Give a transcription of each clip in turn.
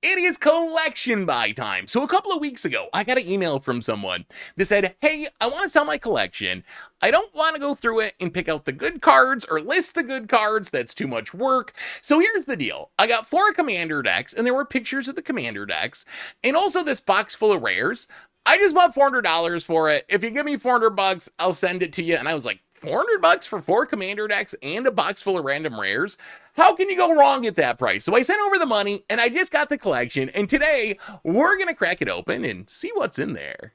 It is collection buy time. So a couple of weeks ago, I got an email from someone that said, hey, I want to sell my collection. I don't want to go through it and pick out the good cards or list the good cards. That's too much work. So here's the deal. I got 4 commander decks, and there were pictures of the commander decks, and also this box full of rares. I just want $400 for it. If you give me $400, I'll send it to you. And I was like, $400 for 4 commander decks and a box full of random rares? How can you go wrong at that price? So I sent over the money, and I just got the collection, and today we're gonna crack it open and see what's in there.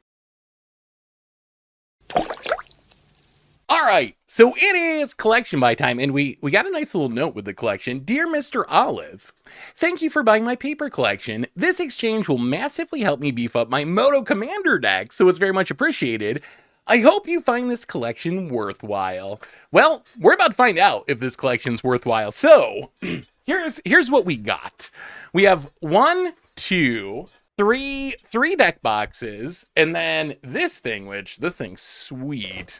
All right, so it is collection buy time, and we got a nice little note with the collection. Dear Mr. Olive, thank you for buying my paper collection. This exchange will massively help me beef up my Moto Commander deck, so it's very much appreciated. I hope you find this collection worthwhile. Well, we're about to find out if this collection's worthwhile. So, here's what we got. We have 1, 2, 3 deck boxes, and then this thing, this thing's sweet.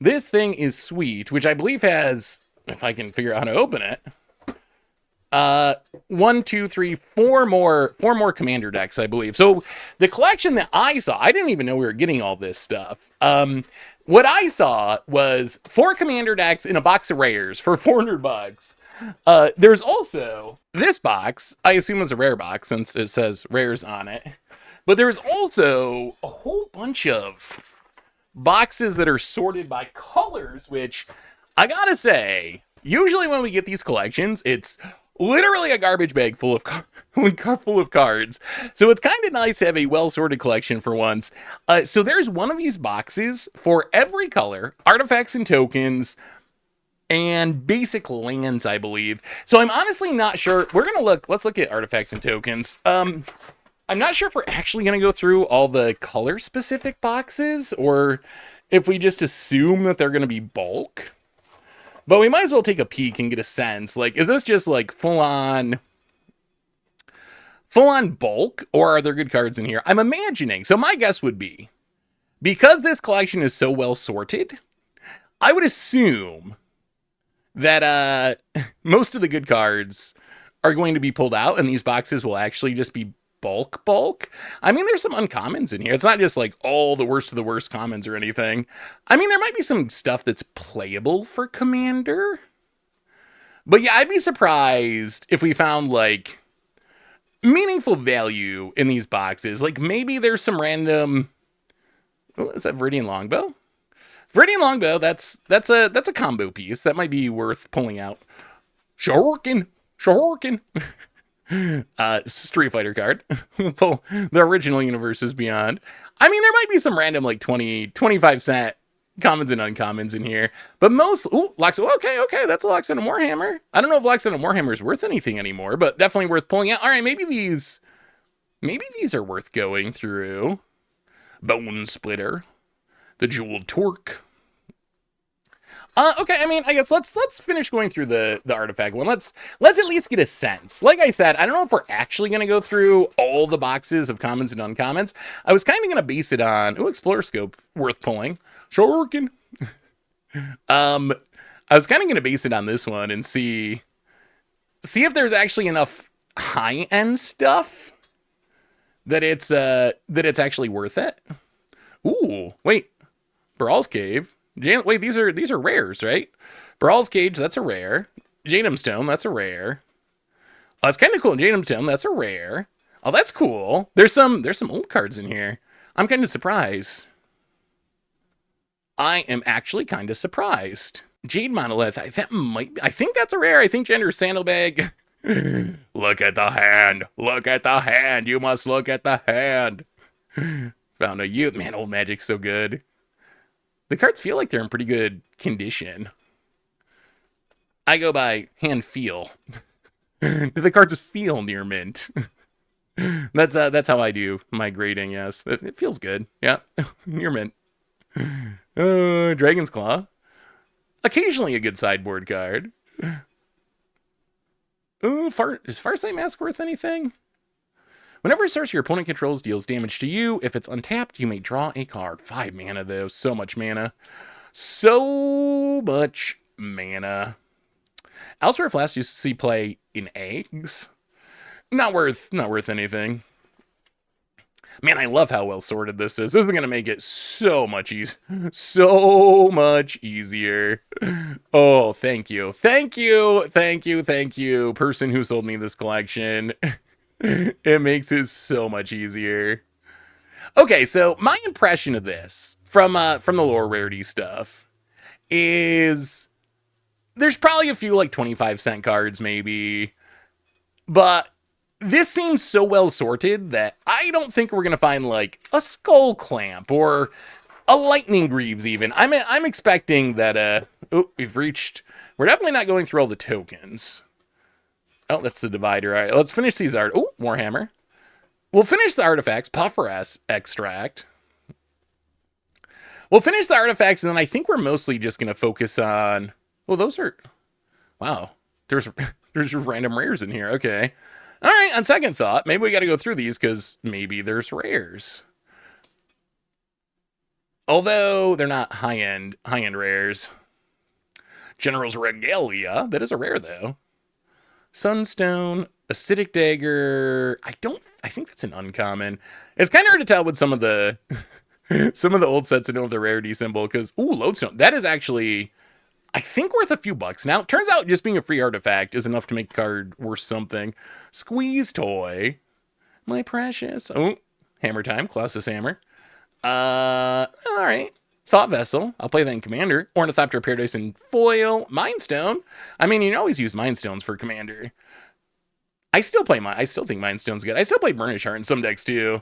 This thing is sweet, which I believe has, if I can figure out how to open it, 1, 2, 3, 4 more commander decks, I believe. So the collection that I saw, I didn't even know we were getting all this stuff. What I saw was 4 commander decks in a box of rares for $400. There's also this box, I assume is a rare box since it says rares on it. But there's also a whole bunch of boxes that are sorted by colors, which I gotta say, usually when we get these collections, it's literally a garbage bag full of cards. So it's kind of nice to have a well-sorted collection for once. So there's one of these boxes for every color, artifacts and tokens, and basic lands, I believe. So I'm honestly not sure. Let's look at artifacts and tokens. I'm not sure if we're actually going to go through all the color-specific boxes, or if we just assume that they're going to be bulk. But we might as well take a peek and get a sense. Like, is this just like full-on bulk, or are there good cards in here? I'm imagining. So my guess would be, because this collection is so well sorted, I would assume that most of the good cards are going to be pulled out, and these boxes will actually just be bulk. I mean, there's some uncommons in here. It's not just like all the worst of the worst commons or anything. I mean, there might be some stuff that's playable for Commander. But yeah, I'd be surprised if we found like meaningful value in these boxes. Like maybe there's some random... Oh, is that Viridian Longbow? Viridian Longbow, that's a combo piece. That might be worth pulling out. Shuriken. Street Fighter card. Pull the original Universes Beyond. I mean, there might be some random like 25 cent commons and uncommons in here, but most... Ooh, okay, that's a Loxodon Warhammer. I don't know if Loxodon Warhammer is worth anything anymore, but definitely worth pulling out. All right, maybe these are worth going through. Bone Splitter, the Jeweled Torque. Okay, I mean, I guess let's finish going through the artifact one. Let's at least get a sense. Like I said, I don't know if we're actually going to go through all the boxes of commons and uncommons. I was kind of going to base it on... Ooh, Explorer Scope, worth pulling. Shuriken. I was kind of going to base it on this one and see if there's actually enough high-end stuff that it's actually worth it. Ooh, wait. Brawl's Cave. Wait, these are rares, right? Brawl's Cage, that's a rare. Janum Stone, that's a rare. Oh, that's kind of cool. Janum Stone, that's a rare. Oh, that's cool. There's some old cards in here. I'm kind of surprised. I am actually kind of surprised. Jade Monolith, I think that's a rare. I think Gender Sandalbag. Look at the hand. Look at the hand. You must look at the hand. Found a youth. Man, old Magic's so good. The cards feel like they're in pretty good condition. I go by hand feel. Do the cards just feel near mint? That's how I do my grading, yes. It feels good. Yeah, near mint. Dragon's Claw. Occasionally a good sideboard card. Ooh, is Farsight Mask worth anything? Whenever a source your opponent controls deals damage to you, if it's untapped, you may draw a card. 5 mana, though. So much mana. So much mana. Elsewhere, Flask used to see play in eggs. Not worth anything. Man, I love how well sorted this is. This is gonna make it so much so much easier. Oh, thank you, person who sold me this collection. It makes it so much easier. Okay, so my impression of this from the lower rarity stuff is there's probably a few like 25-cent cards maybe, but this seems so well sorted that I don't think we're gonna find like a skull clamp or a lightning greaves even. I'm expecting that we're definitely not going through all the tokens. Oh, that's the divider. All right, let's finish these Warhammer. We'll finish the artifacts. Puffer extract. We'll finish the artifacts, and then I think we're mostly just gonna focus on. Well, those are. Wow, there's random rares in here. Okay, all right. On second thought, maybe we got to go through these because maybe there's rares. Although they're not high end rares. General's Regalia. That is a rare though. Sunstone, Acidic Dagger. I think that's an uncommon. It's kind of hard to tell with some of the old sets that don't have the rarity symbol because Lodestone. That is actually I think worth a few bucks now. Turns out just being a free artifact is enough to make a card worth something. Squeeze Toy. My precious. Oh, hammer time. Colossus Hammer. Alright. Thought Vessel. I'll play that in Commander. Ornithopter Paradise in foil. Mind Stone. I mean, you can always use Mind Stones for Commander. I still think Mind Stone's good. I still play Burnish Heart in some decks too.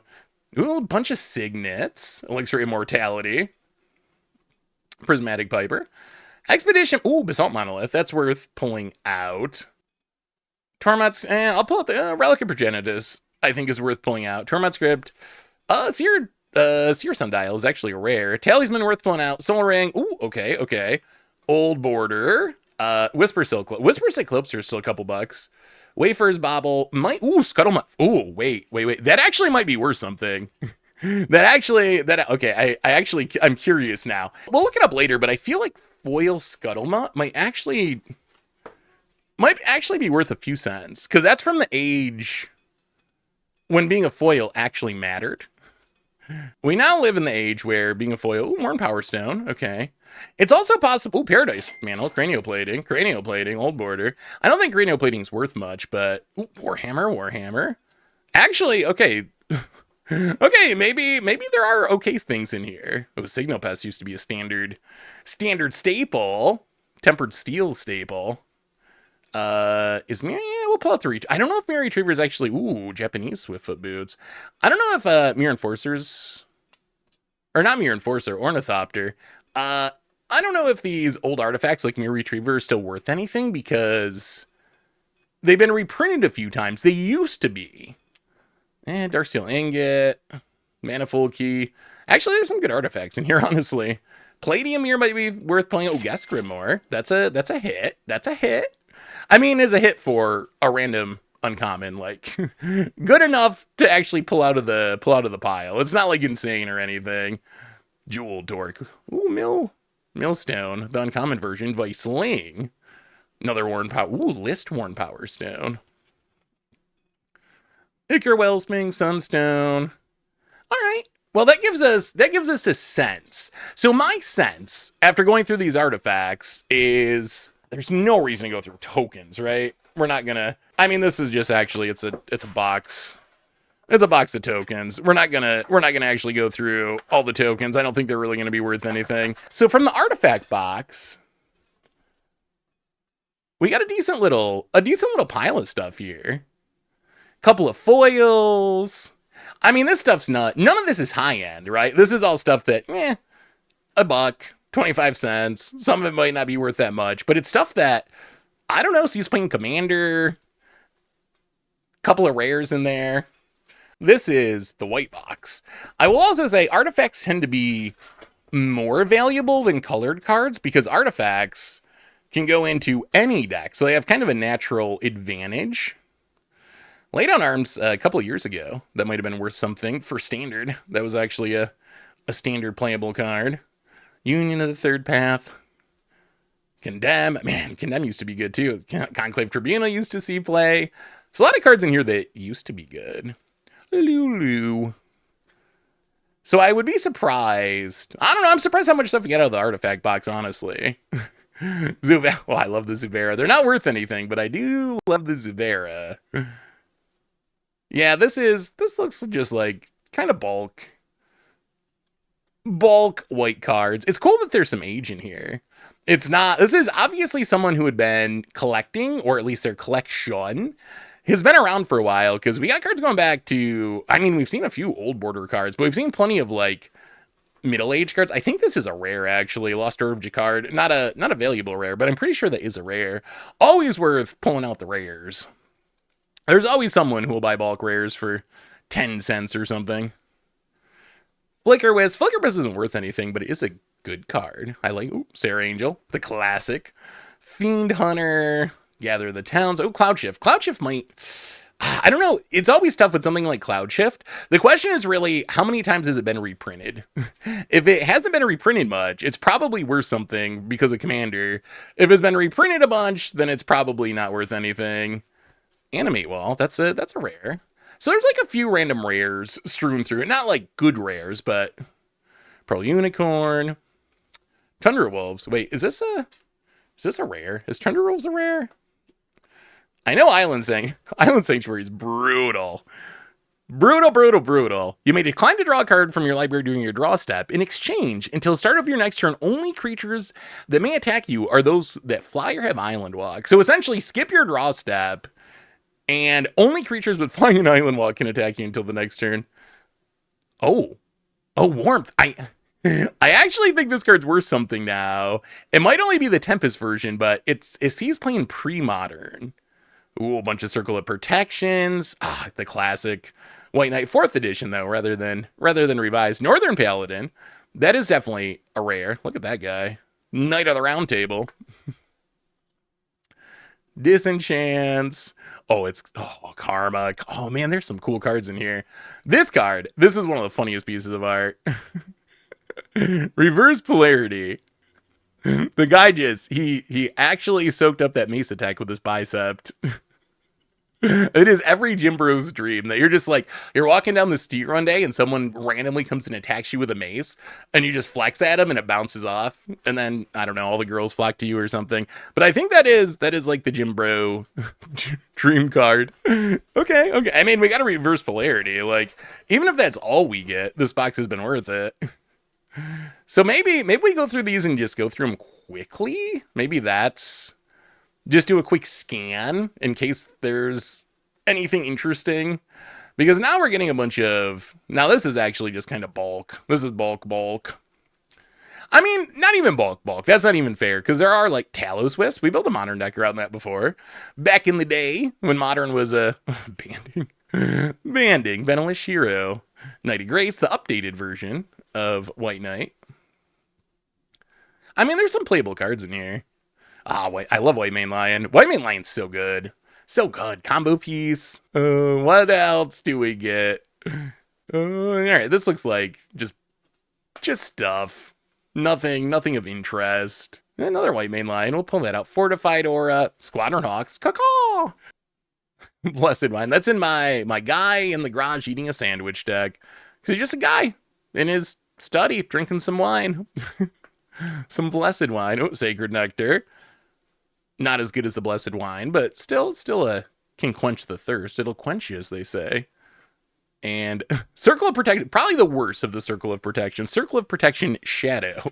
Ooh, a bunch of Signets. Elixir Immortality. Prismatic Piper. Expedition. Ooh, Basalt Monolith. That's worth pulling out. Tormod's. I'll pull out the Relic of Progenitus. I think is worth pulling out. Tormod Script. Seer Sundial is actually a rare. Talisman worth pulling out. Soul Ring. Ooh, okay. Old Border. Whisper Cyclops are still a couple bucks. Wafer's Bobble. Scuttlemutt. Ooh, wait. That actually might be worth something. I'm curious now. We'll look it up later, but I feel like foil Scuttlemutt might actually be worth a few cents. Because that's from the age when being a foil actually mattered. We now live in the age where being a foil, Worn Power Stone, okay. It's also possible, Paradise Mantle, Cranioplating, Old Border. I don't think Cranioplating is worth much, but, Warhammer. Actually, okay. Okay, maybe there are okay things in here. Signal Pest used to be a standard staple. Tempered Steel staple. We'll pull out the I don't know if Mirror Retriever is actually, Japanese Swiftfoot Boots. I don't know if, Mirror Enforcers, or not Mirror Enforcer, Ornithopter. I don't know if these old artifacts like Mirror Retriever are still worth anything because they've been reprinted a few times. They used to be. Darksteel Ingot, Manifold Key. Actually, there's some good artifacts in here, honestly. Palladium here might be worth playing. Guess Grimoire. That's a hit. I mean, is a hit for a random uncommon, like good enough to actually pull out of the pile. It's not like insane or anything. Jewel Dork. Millstone, the uncommon version. Viceling. Another Worn Power. List Worn Power Stone. Ichor Wellspring, Sunstone. All right. Well, that gives us a sense. So my sense after going through these artifacts is there's no reason to go through tokens, right? We're not gonna. I mean, this is just actually it's a box. It's a box of tokens. We're not gonna actually go through all the tokens. I don't think they're really gonna be worth anything. So from the artifact box, we got a decent little pile of stuff here. Couple of foils. I mean, this stuff's none of this is high end, right? This is all stuff that, a buck, 25 cents. Some of it might not be worth that much, but it's stuff that, I don't know, so he's playing Commander. Couple of rares in there. This is the white box. I will also say artifacts tend to be more valuable than colored cards because artifacts can go into any deck. So they have kind of a natural advantage. Lay Down Arms a couple of years ago, that might have been worth something for standard. That was actually a standard playable card. Union of the Third Path. Condemn. Man, Condemn used to be good too. Conclave Tribunal used to see play. There's a lot of cards in here that used to be good. Lulu. So I would be surprised. I don't know. I'm surprised how much stuff we get out of the artifact box, honestly. Zuvera. Well, I love the Zuvera. They're not worth anything, but I do love the Zuvera. Yeah, this looks just like kind of bulk white cards. It's cool that there's some age in here. It's not, this is obviously someone who had been collecting, or at least their collection has been around for a while, because we got cards going back to, I mean, we've seen a few old border cards, but we've seen plenty of like middle-aged cards. I think this is a rare, actually. Lost Order of Jakard. Not a valuable rare, but I'm pretty sure that is a rare. Always worth pulling out the rares. There's always someone who will buy bulk rares for 10 cents or something. Flicker Wisp. Flicker Wisp isn't worth anything, but it is a good card. I like, Sarah Angel, the classic. Fiend Hunter. Gather the Towns. Cloud Shift. Cloud Shift might... I don't know. It's always tough with something like Cloud Shift. The question is really, how many times has it been reprinted? If it hasn't been reprinted much, it's probably worth something because of Commander. If it's been reprinted a bunch, then it's probably not worth anything. Animate Wall. That's a rare. So there's like a few random rares strewn through it. Not like good rares, but Pearl Unicorn. Tundra Wolves. Wait, is this a rare? Is Tundra Wolves a rare? I know Island Sanctuary is brutal. Brutal. You may decline to draw a card from your library during your draw step. In exchange, until the start of your next turn, only creatures that may attack you are those that fly or have Island Walk. So essentially, skip your draw step, and only creatures with flying and Island Walk can attack you until the next turn. Oh, Warmth. I actually think this card's worth something now. It might only be the Tempest version, but he's playing pre-modern. A bunch of Circle of Protections. The classic White Knight 4th edition, though, rather than revised. Northern Paladin. That is definitely a rare. Look at that guy. Knight of the Round Table. Disenchants. Karma. Oh, man, there's some cool cards in here. This is one of the funniest pieces of art. Reverse Polarity. The guy he actually soaked up that mace attack with his bicep. It is every gym bro's dream that you're walking down the street one day and someone randomly comes and attacks you with a mace and you just flex at him and it bounces off. And then, I don't know, all the girls flock to you or something. But I think that is like the gym bro dream card. Okay. I mean, we got a reverse polarity. Like, even if that's all we get, this box has been worth it. So maybe we go through these and just go through them quickly. Maybe that's just do a quick scan in case there's anything interesting. Because now we're getting a bunch of... Now this is actually just kind of bulk. This is bulk. I mean, not even bulk. That's not even fair. Because there are like Talos Wisp. We built a Modern deck around that before. Back in the day when Modern was a... Banding. Venalist Shiro. Knighty Grace, the updated version of White Knight. I mean, there's some playable cards in here. I love White Mane Lion. White Mane Lion's so good. So good. Combo piece. What else do we get? Alright, this looks like just stuff. Nothing of interest. Another White Mane Lion. We'll pull that out. Fortified Aura. Squadron Hawks. Caw-caw! Blessed Wine. That's in my guy in the garage eating a sandwich deck. He's just a guy in his study drinking some wine. Some Blessed Wine. Sacred Nectar. Not as good as the Blessed Wine, but still can quench the thirst. It'll quench you, as they say. And Circle of Protection, probably the worst of the Circle of Protection. Circle of Protection Shadow.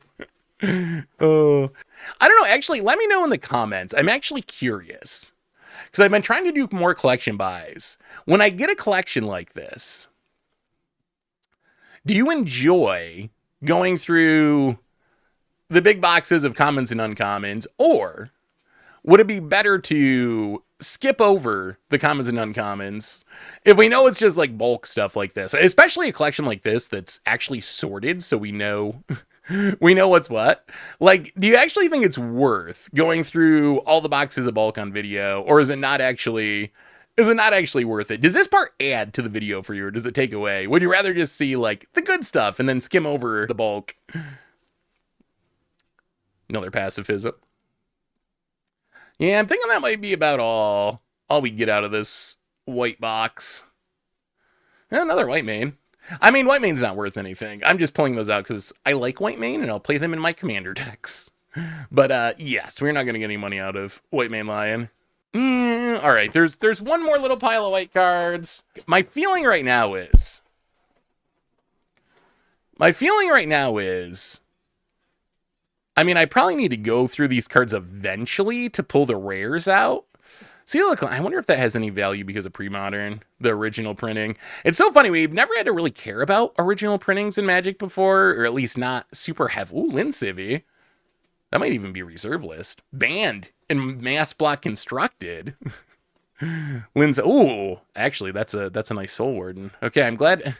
I don't know. Actually, let me know in the comments. I'm actually curious. Because I've been trying to do more collection buys. When I get a collection like this, do you enjoy going through the big boxes of commons and uncommons, or would it be better to skip over the commons and uncommons if we know it's just like bulk stuff like this, especially a collection like this that's actually sorted so we know what's what? Like, do you actually think it's worth going through all the boxes of bulk on video, or is it not actually worth it? Does this part add to the video for you, or does it take away? Would you rather just see like the good stuff and then skim over the bulk? Another pacifism. Yeah, I'm thinking that might be about all we get out of this white box. Another white mane. I mean, white mane's not worth anything. I'm just pulling those out because I like white mane and I'll play them in my commander decks. But yes, we're not going to get any money out of white mane lion. All right, there's one more little pile of white cards. My feeling right now is... I mean, I probably need to go through these cards eventually to pull the rares out. See, look, I wonder if that has any value because of pre-modern, the original printing. It's so funny, we've never had to really care about original printings in Magic before, or at least not super heavy. Ooh, Lin Civvy. That might even be reserve list. Banned and mass block constructed. Lin's, ooh, actually, that's a nice Soul Warden. Okay, I'm glad.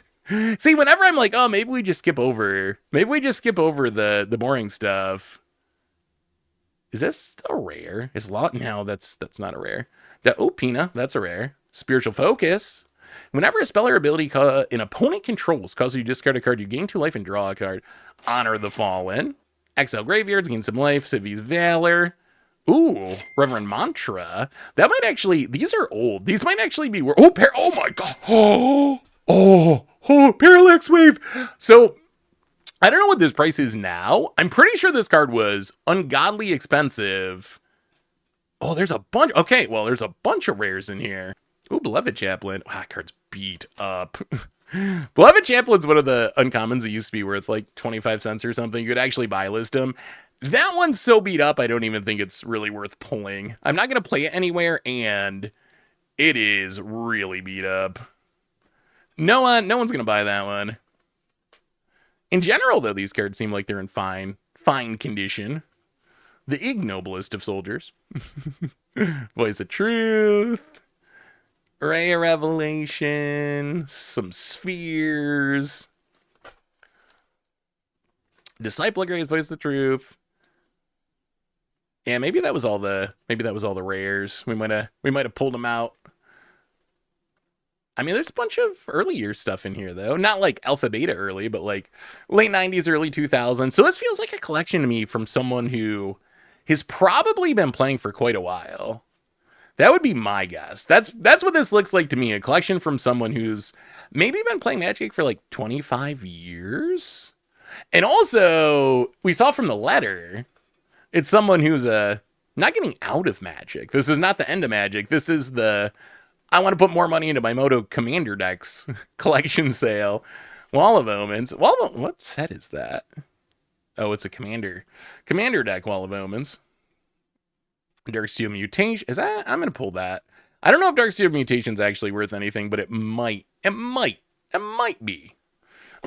See, whenever I'm like, oh, maybe we just skip over the boring stuff. Is this a rare? Is lot? No, that's not a rare. Pina, that's a rare. Spiritual Focus. Whenever a spell or ability an opponent controls causes you to discard a card, you gain 2 life and draw a card. Honor the Fallen. Exile Graveyards, gain some life. Civvy's Valor. Ooh, Reverend Mantra. That might actually, these are old. These might actually be, oh my god. Parallax Wave. So, I don't know what this price is now. I'm pretty sure this card was ungodly expensive. Oh, there's a bunch. Okay, well, there's a bunch of rares in here. Ooh, Beloved Chaplain. Wow, that card's beat up. Beloved Chaplain's one of the uncommons that used to be worth like 25 cents or something. You could actually buy list them. That one's so beat up, I don't even think it's really worth pulling. I'm not going to play it anywhere, and it is really beat up. No one's going to buy that one. In general, though, these cards seem like they're in fine condition. The ignoblest of soldiers. Voice of Truth. Ray of Revelation. Some Spheres. Disciple of Grace, Voice of Truth. Yeah, maybe that was all the rares. We might have pulled them out. I mean, there's a bunch of early year stuff in here, though. Not like Alpha Beta early, but like late 90s, early 2000s. So this feels like a collection to me from someone who has probably been playing for quite a while. That would be my guess. That's what this looks like to me. A collection from someone who's maybe been playing Magic for like 25 years. And also, we saw from the letter, it's someone who's not getting out of Magic. This is not the end of Magic. This is the... I want to put more money into my Moto Commander decks collection sale. Wall of Omens. What set is that? Oh, it's a Commander deck, Wall of Omens. Darksteel Mutation. Is that? I'm going to pull that. I don't know if Darksteel Mutation's actually worth anything, but it might be.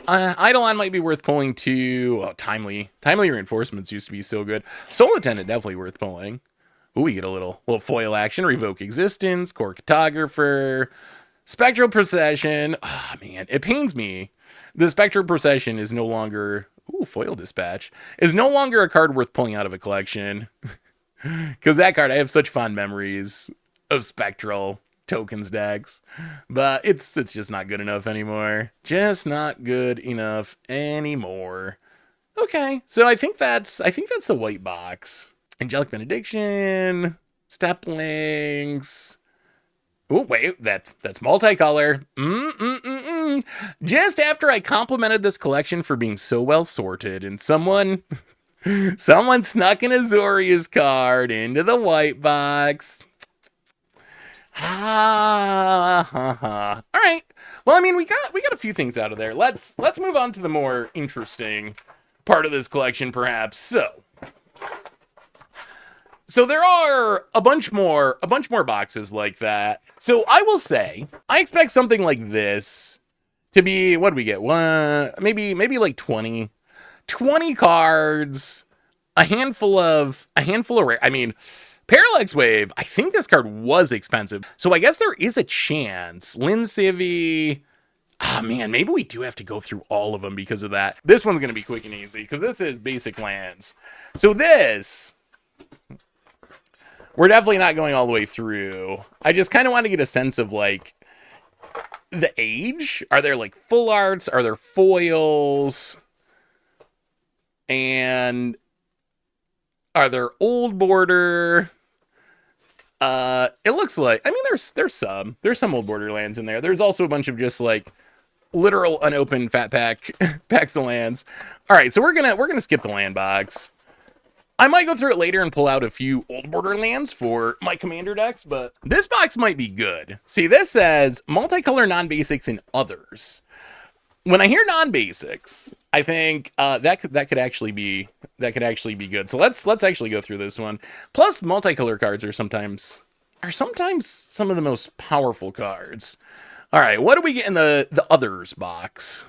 Eidolon might be worth pulling too. Oh, Timely Reinforcements used to be so good. Soul Attendant definitely worth pulling. Ooh, we get a little foil action. Revoke Existence, Core Cartographer, Spectral Procession. Ah, man, it pains me. The Spectral Procession is no longer... Ooh, Foil Dispatch. Is no longer a card worth pulling out of a collection. Because that card, I have such fond memories of Spectral tokens decks. But it's just not good enough anymore. Just not good enough anymore. Okay, so I think that's the white box. Angelic Benediction, Steplings. Oh, wait, that's multicolor. Just after I complimented this collection for being so well sorted, and someone snuck an Azorius card into the white box. Ha ha ha. All right. Well, I mean, we got a few things out of there. Let's move on to the more interesting part of this collection, perhaps. So there are a bunch more boxes like that. So I will say, I expect something like this to be, what do we get? Maybe like 20 cards, a handful of rare. I mean, Parallax Wave, I think this card was expensive. So I guess there is a chance. Lin Civvy. Ah, man, maybe we do have to go through all of them because of that. This one's going to be quick and easy because this is basic lands. So this... We're definitely not going all the way through. I just kind of want to get a sense of, like, the age. Are there, like, full arts? Are there foils? And are there old border? It looks like, I mean, there's some old Borderlands in there. There's also a bunch of just like literal unopened fat packs of lands. All right, so we're gonna skip the land box. I might go through it later and pull out a few old Borderlands for my commander decks, but this box might be good. See, this says multicolor, non-basics, and others. When I hear non-basics, I think that could actually be good. So let's actually go through this one. Plus, multicolor cards are sometimes some of the most powerful cards. All right, what do we get in the others box?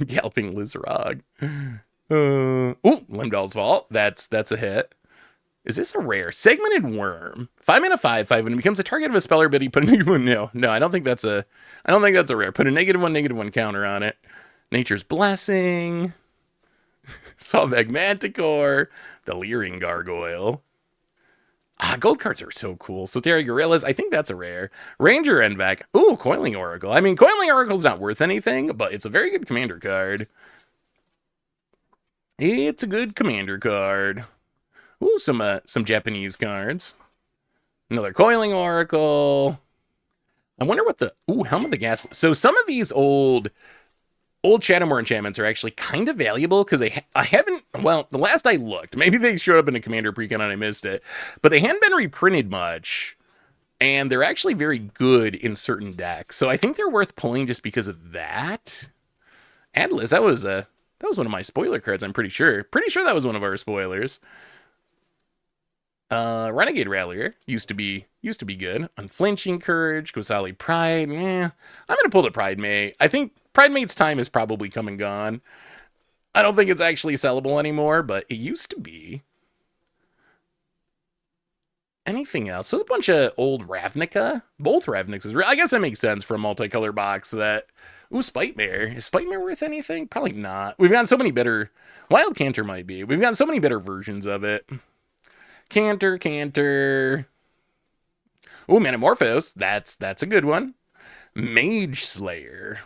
Galloping Lizard. Limdal's Vault. That's a hit. Is this a rare? Segmented Worm. 5 mana 5/5 when it becomes a target of a spell or ability. Put a -1. No, I don't think that's a rare. Put a -1/-1 counter on it. Nature's Blessing. Sawveg Manticore. The Leering Gargoyle. Gold cards are so cool. Soteria Gorillas, I think that's a rare. Ranger Endvac. Ooh, Coiling Oracle. I mean, Coiling Oracle's not worth anything, but it's a very good commander card. It's a good commander card. Ooh, some Japanese cards. Another Coiling Oracle. I wonder what the... Ooh, Helm of the Gas... So some of these old Shadowmoor enchantments are actually kind of valuable because I haven't... Well, the last I looked, maybe they showed up in a Commander Precon and I missed it, but they hadn't been reprinted much, and they're actually very good in certain decks. So I think they're worth pulling just because of that. Atlas, that was one of my spoiler cards, I'm pretty sure. Pretty sure that was one of our spoilers. Renegade Rallier used to be good. Unflinching Courage, Gosali Pride. I'm gonna pull the Pride Mate. I think Pride Mate's time is probably come and gone. I don't think it's actually sellable anymore, but it used to be. Anything else? There's a bunch of old Ravnica. Both Ravniks. I guess that makes sense for a multicolor box. That. Ooh, Spite-Mare. Is Spite-Mare worth anything? Probably not. We've gotten so many better... Wild Canter might be. We've gotten so many better versions of it. Canter. Ooh, Metamorphose. That's a good one. Mage Slayer.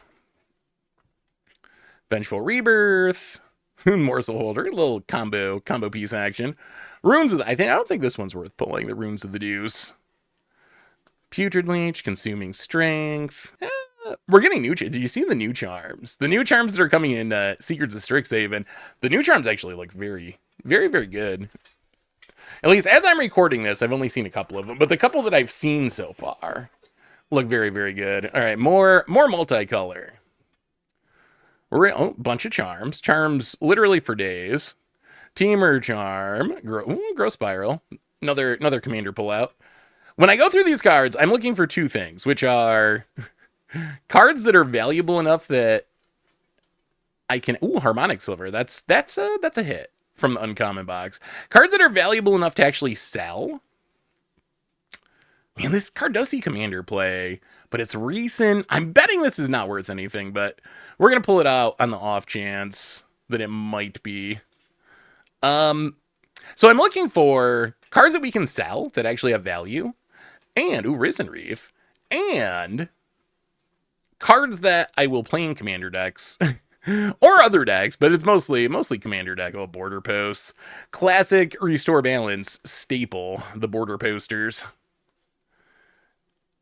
Vengeful Rebirth. Morsel Holder. A little combo piece action. Runes of the... I don't think this one's worth pulling. The Runes of the Dews. Putrid Leech. Consuming Strength. We're getting new... Did you see the new charms? The new charms that are coming in Secrets of Strixhaven. The new charms actually look very, very, very good. At least as I'm recording this, I've only seen a couple of them, but the couple that I've seen so far look very, very good. All right, more multicolor. Bunch of charms. Charms literally for days. Teamer Charm. Grow Spiral. Another commander pullout. When I go through these cards, I'm looking for two things, which are cards that are valuable enough that I can... Ooh, Harmonic Silver. That's a hit from the uncommon box. Cards that are valuable enough to actually sell. Man, this card does see commander play, but it's recent. I'm betting this is not worth anything, but we're going to pull it out on the off chance that it might be. So I'm looking for cards that we can sell that actually have value, and Risen Reef, and cards that I will play in commander decks. Or other decks, but it's mostly commander deck. Oh, Border Posts. Classic Restore Balance staple, the Border Posters.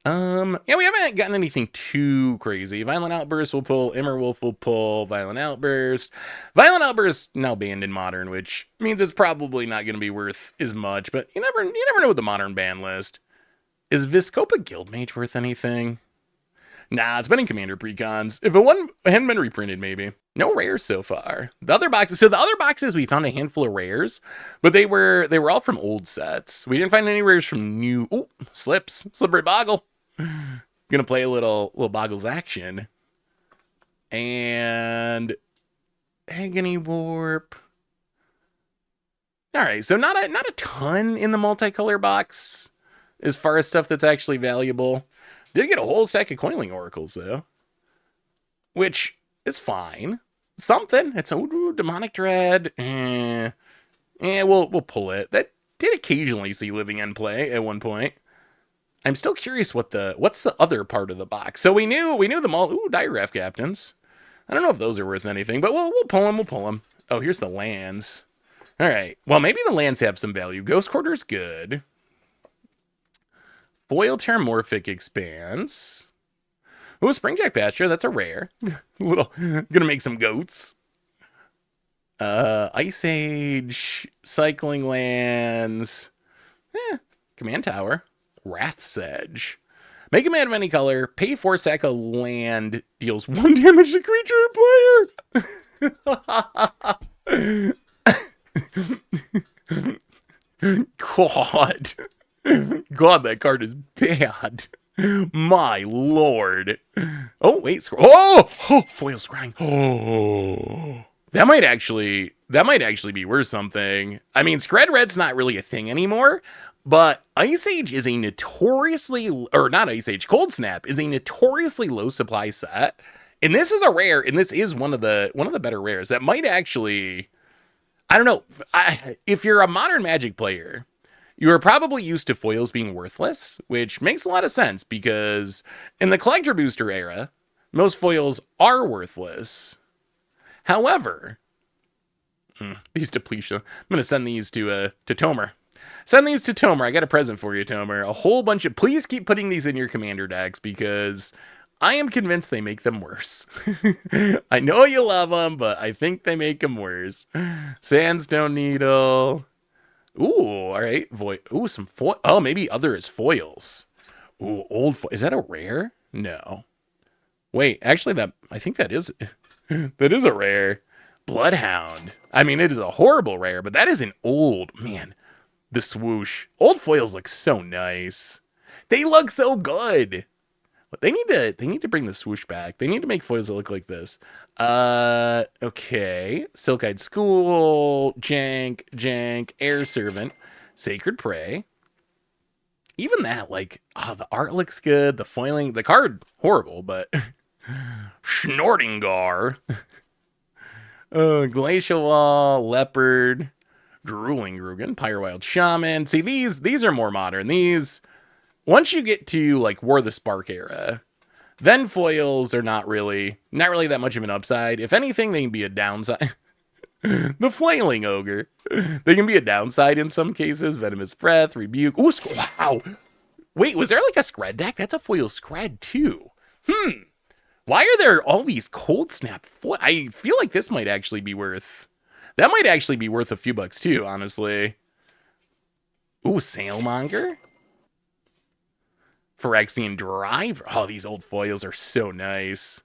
Yeah, we haven't gotten anything too crazy. Violent Outburst will pull, Immerwolf will pull, Violent Outburst. Violent Outburst now banned in Modern, which means it's probably not going to be worth as much, but you never know with the Modern ban list. Is Viscopa Guildmage worth anything? Nah, it's been in Commander Precons. If it hadn't been reprinted, maybe. No rares so far. The other boxes, we found a handful of rares, but they were all from old sets. We didn't find any rares from new... Ooh, Slips. Slippery Boggle. Gonna play a little Boggles action. And... Agony Warp. Alright, so not a ton in the multicolor box as far as stuff that's actually valuable. Did get a whole stack of Coiling Oracles, though. Which is fine. Something. It's a Demonic Dread. We'll pull it. That did occasionally see Living End play at one point. I'm still curious what's the other part of the box. So we knew them all. Ooh, Digraph Captains. I don't know if those are worth anything, but we'll pull them. Oh, here's the lands. All right. Well, maybe the lands have some value. Ghost Quarter's good. Foil Terramorphic expands. Ooh, Springjack Pasture, that's a rare. Gonna make some goats. Ice Age, Cycling Lands, Command Tower, Wrath's Edge. Make a man of any color, pay 4 sack a land, deals 1 damage to creature player. God. God, that card is bad. My lord. Oh, wait. Oh, foil scrying. Oh. That might actually be worth something. I mean, Scred Red's not really a thing anymore, but Ice Age is a notoriously, or not Ice Age, Cold Snap is a notoriously low supply set. And this is a rare, and this is one of the better rares that might actually, I don't know, if you're a modern Magic player, you are probably used to foils being worthless, which makes a lot of sense because in the collector booster era, most foils are worthless. However, these depletion. I'm gonna send these to Tomer. Send these to Tomer. I got a present for you, Tomer. A whole bunch of. Please keep putting these in your commander decks because I am convinced they make them worse. I know you love them, but I think they make them worse. Sandstone Needle. Ooh, all right. Ooh, some foil. Oh, maybe other is foils. Ooh, old foil. Is that a rare? No. Wait, actually, I think that is. That is a rare. Bloodhound. I mean, it is a horrible rare, but that is an old, man, the swoosh. Old foils look so nice. They look so good. But they need to bring the swoosh back. They need to make foils that look like this. Okay. Silk-Eyed School, Jank, Air Servant, Sacred Prey. Even that, like, the art looks good. The foiling, the card, horrible, but Snortingar. Glacial Wall, Leopard, Drooling Grugan, Pyrewild Shaman. See, these are more modern. These, once you get to like War of the Spark era, then foils are not really that much of an upside. If anything, they can be a downside. The Flailing Ogre. They can be a downside in some cases. Venomous Breath, Rebuke. Ooh, wow. Wait, was there like a Scred deck? That's a foil Scred too. Why are there all these Cold Snap I feel like this might actually be worth. That might actually be worth a few bucks too, honestly. Ooh, Sailmonger. Phyrexian Drive. Oh, these old foils are so nice.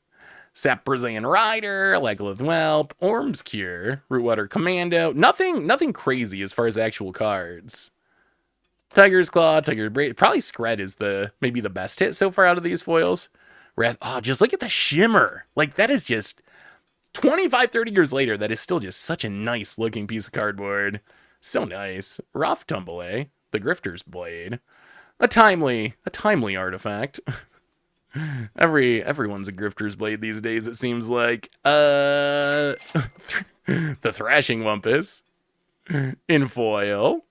Saprozaean Rider, Legolas Whelp, Orm's Cure, Rootwater Commando. Nothing crazy as far as actual cards. Tiger's Claw, Tiger Braid. Probably Scred is maybe the best hit so far out of these foils. Oh, just look at the shimmer. Like, that is just 25, 30 years later, that is still just such a nice looking piece of cardboard. So nice. Rough Tumble, the Grifter's Blade. A timely artifact. Everyone's a Grifter's Blade these days, it seems like. The Thrashing Wumpus in foil.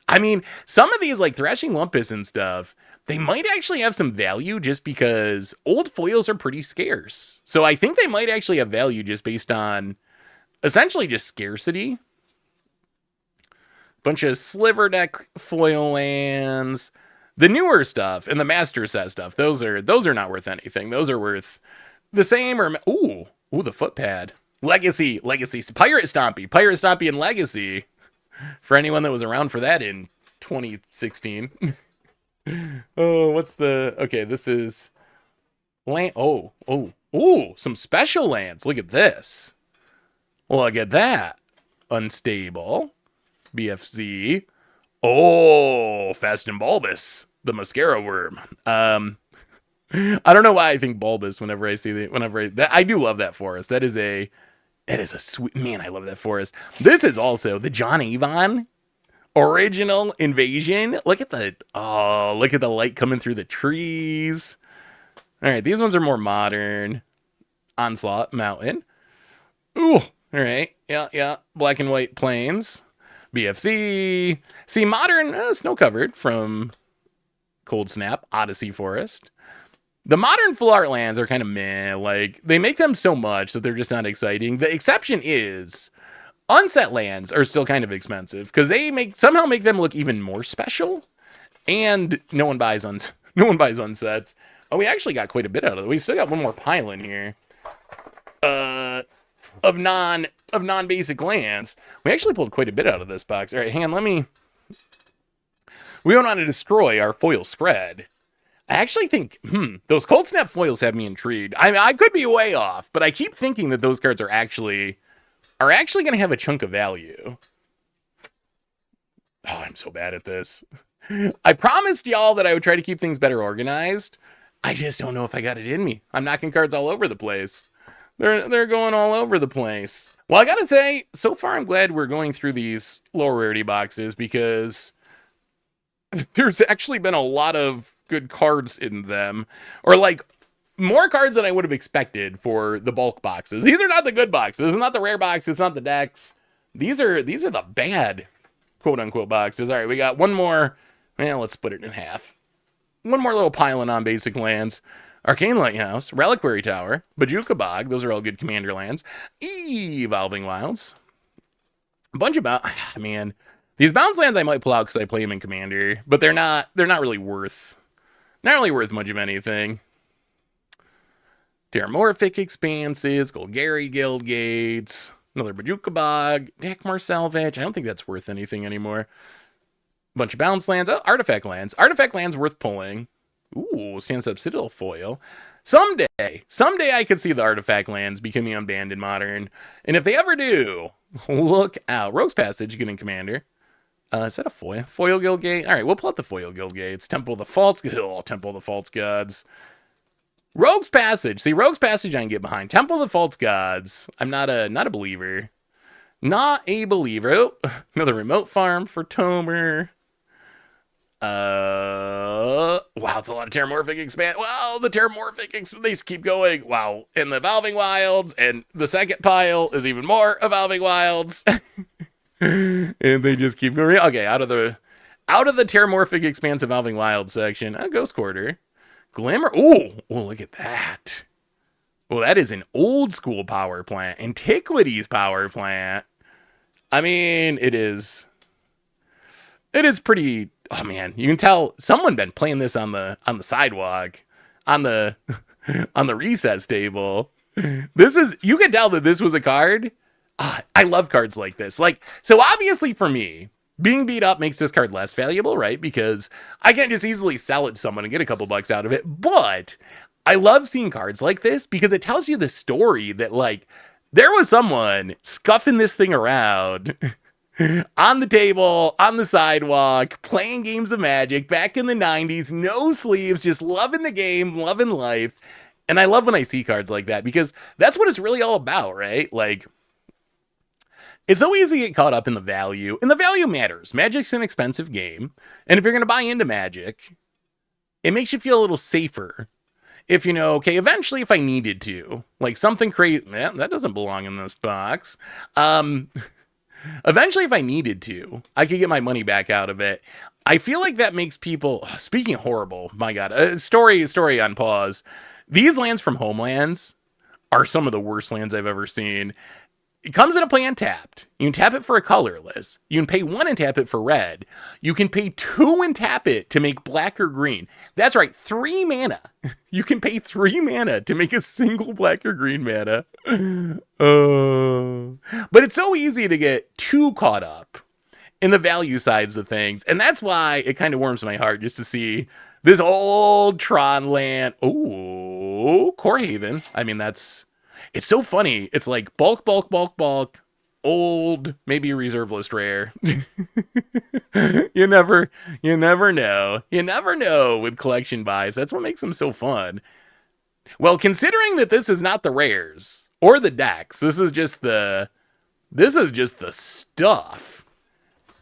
I mean, some of these, like Thrashing Wumpus and stuff, they might actually have some value just because old foils are pretty scarce. So I think they might actually have value just based on essentially just scarcity. Bunch of Sliver deck foil lands. The newer stuff and the Master Set stuff, those are not worth anything. Those are worth the same or ooh, the Footpad. Legacy, Pirate Stompy and Legacy. For anyone that was around for that in 2016. Oh, okay, this is land. Oh, some special lands. Look at this. Look at that. Unstable. BFZ. Oh, Fast and Bulbous, the Mascara Worm. I don't know why I think Bulbous whenever I see I do love that forest. That is a sweet, man, I love that forest. This is also the John Avon original Invasion. Look at the light coming through the trees. All right, these ones are more modern. Onslaught Mountain. Ooh, all right. Yeah. Black and White Plains. BFC. See, modern snow covered from Cold Snap. Odyssey Forest. The modern full art lands are kind of meh. Like, they make them so much that they're just not exciting. The exception is unset lands are still kind of expensive because they somehow make them look even more special. And no one buys unsets. Oh, we actually got quite a bit out of it. We still got one more pile in here. Of non-basic lands. We actually pulled quite a bit out of this box. All right, hang on, we don't want to destroy our foil spread. I actually think, those Cold Snap foils have me intrigued. I mean, I could be way off, but I keep thinking that those cards are actually going to have a chunk of value. Oh, I'm so bad at this. I promised y'all that I would try to keep things better organized. I just don't know if I got it in me. I'm knocking cards all over the place. They're going all over the place. Well, I gotta say, so far I'm glad we're going through these lower rarity boxes because there's actually been a lot of good cards in them. Or like more cards than I would have expected for the bulk boxes. These are not the good boxes. This is not the rare boxes. It's not the decks. These are the bad quote unquote boxes. All right, we got one more. Well, let's split it in half. One more little pile of non-basic lands. Arcane Lighthouse, Reliquary Tower, Bajuka Bog, those are all good commander lands. Evolving Wilds. A bunch of man. These bounce lands I might pull out because I play them in Commander, but they're not really worth much of anything. Terramorphic Expanses, Golgari Guildgates, another Bajuka Bog, Dakmar Salvage. I don't think that's worth anything anymore. A bunch of bounce lands. Oh, artifact lands. Artifact lands worth pulling. Ooh, Stands Up Citadel foil. Someday I could see the artifact lands becoming unbanned in Modern. And if they ever do, look out. Rogue's Passage, getting Commander. Is that a foil? Foil Guildgate? All right, we'll pull out the Foil Guildgates. Temple of the False Gods. Rogue's Passage. See, Rogue's Passage I can get behind. Temple of the False Gods. I'm not a believer. Not a believer. Oh, another remote farm for Tomer. Wow, it's a lot of Terramorphic Expand. Wow, the Terramorphic they keep going. Wow, and the Evolving Wilds, and the second pile is even more Evolving Wilds. And they just keep going. Okay, out of the Terramorphic Expanse Evolving Wilds section, Ghost Quarter. Glimmer. Oh, look at that. Well, that is an old school power plant. Antiquities power plant. I mean, it is pretty. Oh man, you can tell someone been playing this on the sidewalk, on the recess table. You can tell that this was a card. I love cards like this. Like, so obviously for me, being beat up makes this card less valuable, right? Because I can't just easily sell it to someone and get a couple bucks out of it. But I love seeing cards like this because it tells you the story that like there was someone scuffing this thing around on the table, on the sidewalk, playing games of Magic back in the 90s, no sleeves, just loving the game, loving life. And I love when I see cards like that because that's what it's really all about, right? Like, it's so easy to get caught up in the value, and the value matters. Magic's an expensive game, and if you're going to buy into Magic, it makes you feel a little safer. If you know, okay, eventually if I needed to, like something crazy, that doesn't belong in this box. Eventually, if I needed to, I could get my money back out of it. I feel like that makes people, speaking of horrible, my God, story on pause. These lands from Homelands are some of the worst lands I've ever seen. It comes into play untapped. You can tap it for a colorless. You can pay 1 and tap it for red. You can pay 2 and tap it to make black or green. That's right, 3 mana. You can pay 3 mana to make a single black or green mana. But it's so easy to get too caught up in the value sides of things. And that's why it kind of warms my heart just to see this old Tron land. Oh, Core Haven. I mean, it's so funny. It's like bulk, old, maybe reserve list rare. You never know. You never know with collection buys. That's what makes them so fun. Well, considering that this is not the rares or the decks, this is just the stuff.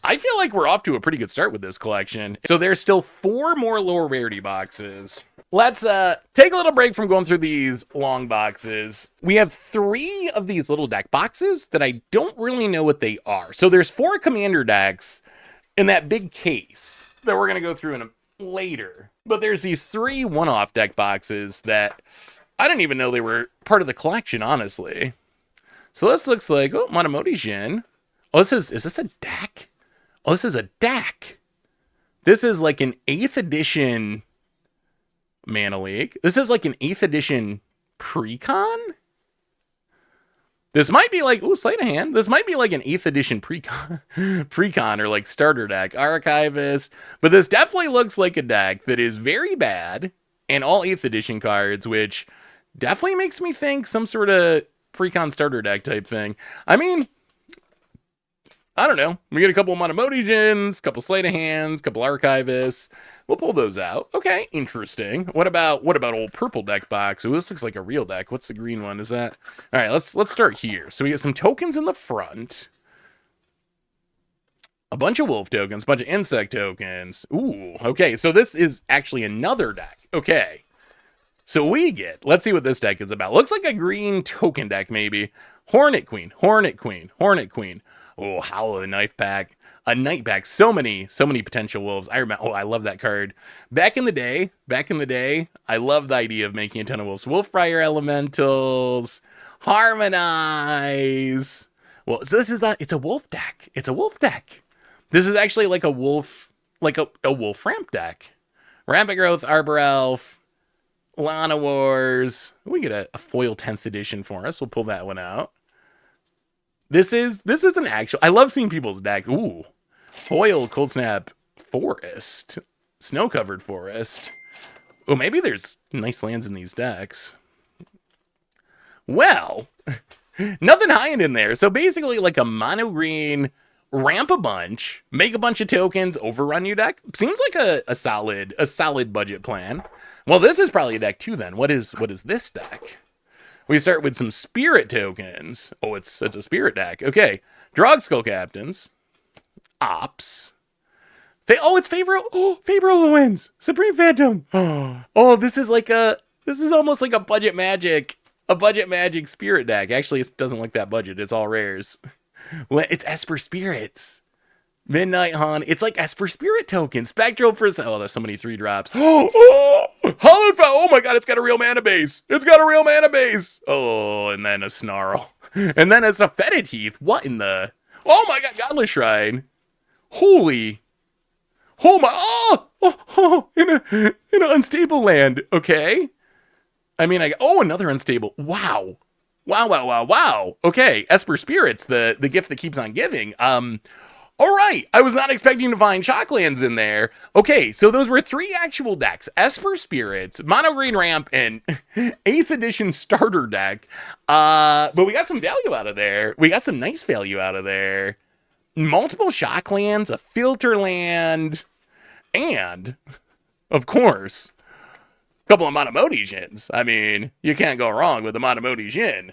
I feel like we're off to a pretty good start with this collection. So there's still 4 more lower rarity boxes. Let's take a little break from going through these long boxes. We have 3 of these little deck boxes that I don't really know what they are. So there's 4 commander decks in that big case that we're going to go through later. But there's these 3 one-off deck boxes that I didn't even know they were part of the collection, honestly. So this looks like, Monamoti Jin. Oh, is this a deck? Oh, this is a deck. This is like an 8th edition Mana Leak. This is like an 8th edition Precon? This might be like, ooh, sleight of hand. This might be like an 8th edition Precon or like starter deck, Archivist. But this definitely looks like a deck that is very bad and all 8th edition cards, which definitely makes me think some sort of Precon starter deck type thing. I mean, I don't know. We get a couple of Monomodigens, a couple Sleight of Hands, a couple Archivists. We'll pull those out. Okay, interesting. What about old purple deck box? Ooh, this looks like a real deck. What's the green one? Is that? All right, let's start here. So we get some tokens in the front. A bunch of wolf tokens, a bunch of insect tokens. Ooh, okay. So this is actually another deck. Okay. So we get, let's see what this deck is about. Looks like a green token deck, maybe. Hornet Queen, Hornet Queen, Hornet Queen. Oh, Howl of the Knife Pack. A Night Pack. So many potential wolves. I remember, oh, I love that card. Back in the day, I love the idea of making a ton of wolves. Wolfbriar Elementals. Harmonize. Well, so this is it's a wolf deck. It's a wolf deck. This is actually like a wolf, like a wolf ramp deck. Rampant Growth, Arbor Elf, Lana Wars. We get a foil 10th edition for us. We'll pull that one out. This is an actual. I love seeing people's decks. Ooh, foil Cold Snap Forest, snow covered forest. Oh, maybe there's nice lands in these decks. Well, nothing high end in there. So basically, like a mono green, ramp a bunch, make a bunch of tokens, overrun your deck. Seems like a solid budget plan. Well, this is probably a deck too. Then what is this deck? We start with some spirit tokens. Oh, it's a spirit deck. Okay. Drog Skull Captains. Ops. It's Fabro. Oh, Fabro wins. Supreme Phantom. Oh, this is almost like a budget magic spirit deck. Actually, it doesn't look that budget. It's all rares. It's Esper Spirits. Midnight Haunt. It's like Esper Spirit tokens. Spectral Percent. Oh, there's so many 3-drops. Hallowed Fowl. Oh my god, it's got a real mana base. Oh, and then a Snarl. And then it's a Fetid Heath. What in the... Oh my god, Godless Shrine. Holy... Oh my... in an unstable land. Okay. I mean, another unstable. Wow. Okay, Esper Spirits, the gift that keeps on giving. All right, I was not expecting to find Shocklands in there. Okay, so those were 3 actual decks. Esper Spirits, Mono Green Ramp, and 8th edition starter deck. But we got some value out of there. We got some nice value out of there. Multiple Shocklands, a Filter Land, and, of course, a couple of Monomodigens. I mean, you can't go wrong with a Monomodigen.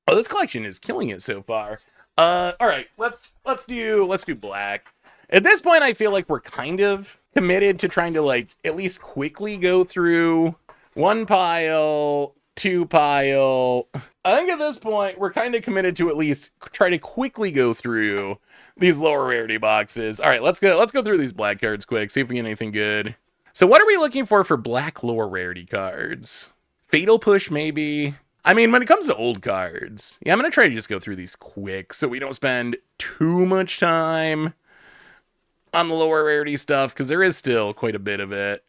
Oh, this collection is killing it so far. All right, let's do black. At this point, I feel like we're kind of committed to trying to like at least quickly go through 1 pile, 2 pile. I think at this point we're kind of committed to at least try to quickly go through these lower rarity boxes. All right, let's go through these black cards quick. See if we get anything good. So what are we looking for black lower rarity cards? Fatal Push maybe. I mean, when it comes to old cards, yeah, I'm going to try to just go through these quick so we don't spend too much time on the lower rarity stuff, because there is still quite a bit of it.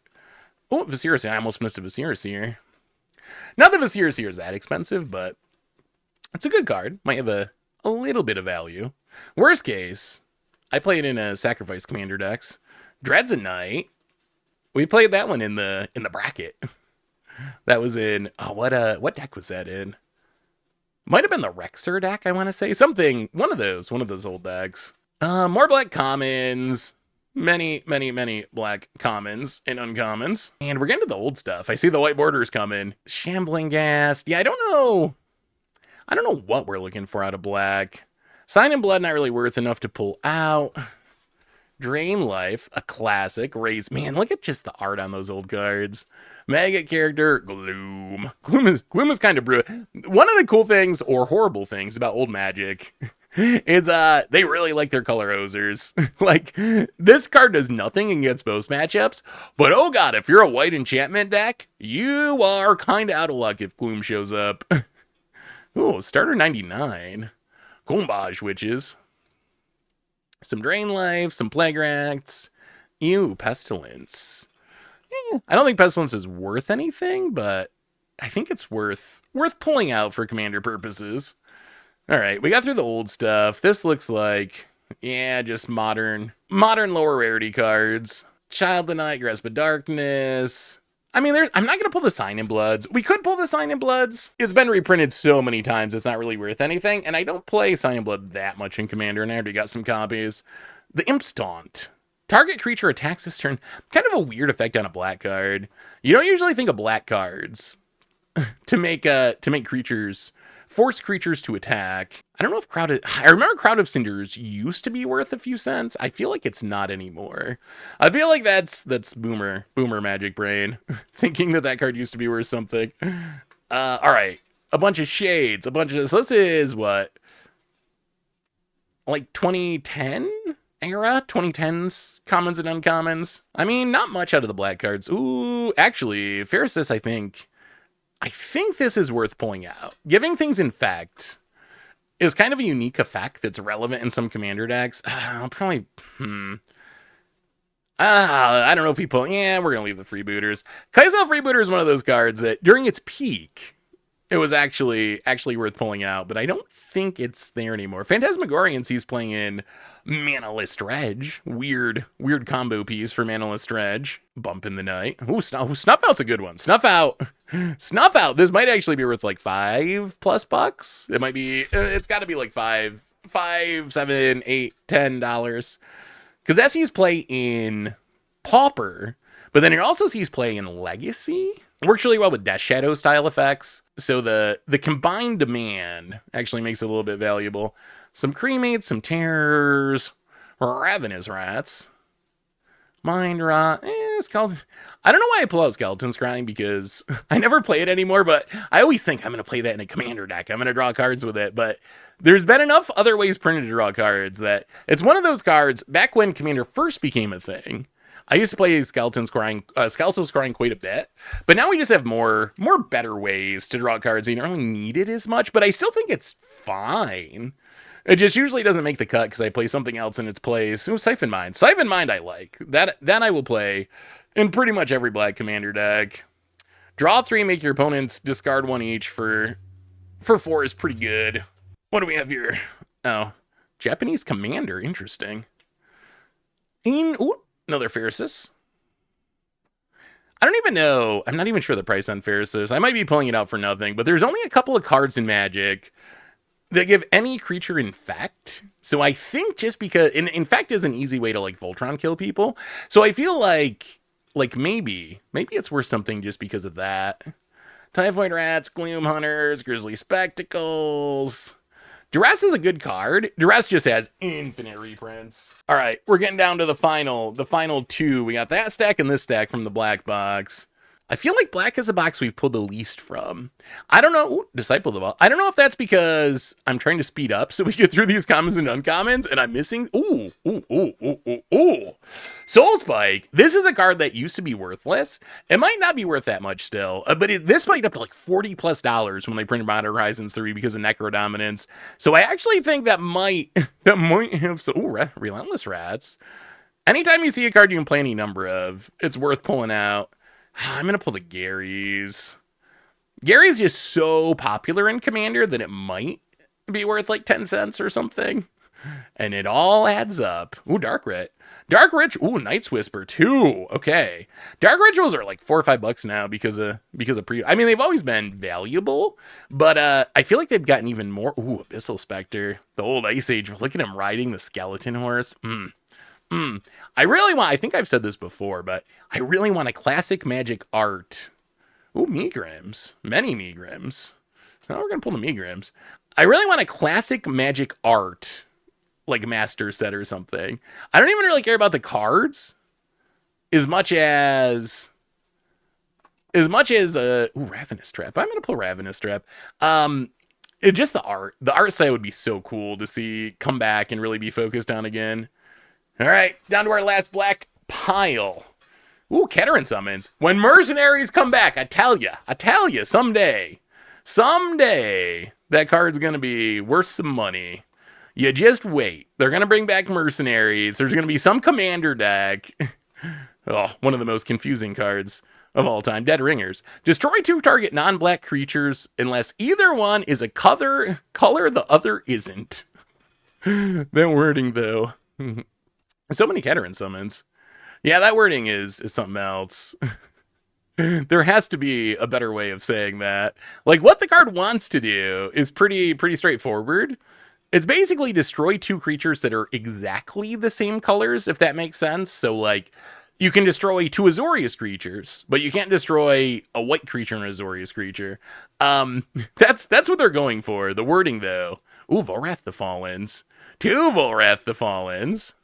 Oh, Viscera. I almost missed a Viscera. Not that Viscera is that expensive, but it's a good card. Might have a little bit of value. Worst case, I played in a Sacrifice Commander decks. Dread's a Knight. We played that one in the bracket. That was in, what deck was that in? Might have been the Rexer deck, I want to say. One of those old decks. More black commons. Many black commons and uncommons. And we're getting to the old stuff. I see the white borders coming. Shambling Ghast. Yeah, I don't know what we're looking for out of black. Sign in Blood, not really worth enough to pull out. Drain Life, a classic. Raise, man, look at just the art on those old cards. Maggot character, Gloom. Gloom is kind of brutal. One of the cool things, or horrible things, about old Magic is they really like their color hosers. Like, this card does nothing against most matchups, but oh god, if you're a white enchantment deck, you are kind of out of luck if Gloom shows up. Ooh, starter 99. Combage Witches. Some Drain Life, some Plague Racts, Ew, Pestilence. I don't think Pestilence is worth anything, but I think it's worth pulling out for commander purposes. All right, we got through the old stuff. This looks like, yeah, just modern lower rarity cards. Child of the Night, Grasp of Darkness. I mean, I'm not going to pull the Sign in Bloods. We could pull the Sign in Bloods. It's been reprinted so many times, it's not really worth anything. And I don't play Sign in Blood that much in Commander, and I already got some copies. The Imp's Taunt. Target creature attacks this turn. Kind of a weird effect on a black card. You don't usually think of black cards to make creatures, force creatures to attack. I don't know if I remember Crowd of Cinders used to be worth a few cents. I feel like it's not anymore. I feel like that's boomer magic brain thinking that card used to be worth something. All right, a bunch of shades, so this is what, like 2010 era, 2010s commons and uncommons. I mean, not much out of the black cards. Ooh, actually, Pharisus, I think this is worth pulling out. Giving things Infect is kind of a unique effect that's relevant in some commander decks. I'll probably, I don't know if we pull, yeah, we're going to leave the Freebooters. Kaizo Freebooter is one of those cards that during its peak, it was actually worth pulling out, but I don't think it's there anymore. Phantasmagorian sees playing in Manaless Dredge. Weird combo piece for Manaless Dredge. Bump in the Night. Ooh, Snuff Out's a good one. Snuff Out. This might actually be worth like $5+. It might be, it's got to be like $5, $7, $8, $10. Because that sees play in Pauper, but then it also sees play in Legacy. It works really well with Death Shadow style effects. So the combined demand actually makes it a little bit valuable. Some Cremates, some Terrors, Ravenous Rats, Mind Rot, Skeleton. I don't know why I pull out Skeleton Scrying, because I never play it anymore, but I always think I'm going to play that in a commander deck. I'm going to draw cards with it, but there's been enough other ways printed to draw cards that it's one of those cards, back when Commander first became a thing, I used to play Skeleton Scrying quite a bit, but now we just have more better ways to draw cards. You don't really need it as much, but I still think it's fine. It just usually doesn't make the cut because I play something else in its place. Ooh, Siphon Mind. Siphon Mind I like. That I will play in pretty much every black commander deck. Draw 3, make your opponents discard 1 each for 4 is pretty good. What do we have here? Oh, Japanese Commander. Interesting. Another Pharisus. I don't even know. I'm not even sure the price on Pharisus. I might be pulling it out for nothing, but there's only a couple of cards in Magic that give any creature Infect. So I think just because Infect is an easy way to like Voltron kill people. So I feel like maybe it's worth something just because of that. Typhoid Rats, Gloom Hunters, Grizzly Spectacles. Duress is a good card. Duress just has infinite reprints. All right, we're getting down to the final 2. We got that stack and this stack from the black box. I feel like black is a box we've pulled the least from. I don't know. Ooh, Disciple of the Vault. I don't know if that's because I'm trying to speed up so we get through these commons and uncommons and I'm missing. Ooh. Soul Spike. This is a card that used to be worthless. It might not be worth that much still, but this might up to like $40+ when they printed Modern Horizons 3 because of Necro Dominance. So I actually think that might have some. Ooh, Relentless Rats. Anytime you see a card you can play any number of, it's worth pulling out. I'm going to pull the Gary's. Gary's just so popular in Commander that it might be worth like 10 cents or something. And it all adds up. Ooh, Dark Rit. Ooh, Night's Whisper too. Okay. Dark Rituals are like $4 or $5 now because of I mean, they've always been valuable, but I feel like they've gotten even more. Ooh, Abyssal Spectre. The old Ice Age. Look at him riding the skeleton horse. I think I've said this before, but I really want a classic Magic art. Ooh, Megrims. Many Megrims. Oh, we're going to pull the Megrims. I really want a classic Magic art, like Master Set or something. I don't even really care about the cards as much as Ravenous Trap. I'm going to pull Ravenous Trap. It's just the art. The art style would be so cool to see come back and really be focused on again. All right, down to our last black pile. Ooh, Keteran Summons. When Mercenaries come back, I tell you, someday, that card's going to be worth some money. You just wait. They're going to bring back Mercenaries. There's going to be some commander deck Oh, one of the most confusing cards of all time. Dead Ringers. Destroy 2 target non-black creatures unless either one is a color the other isn't. That wording, though. So many Keteran summons. Yeah, that wording is something else. There has to be a better way of saying that. Like, what the card wants to do is pretty straightforward. It's basically destroy 2 creatures that are exactly the same colors, if that makes sense. So, like, you can destroy 2 Azorius creatures, but you can't destroy a white creature and an Azorius creature. That's what they're going for. The wording, though. Ooh, Volrath the Fallens. 2 Volrath the Fallens.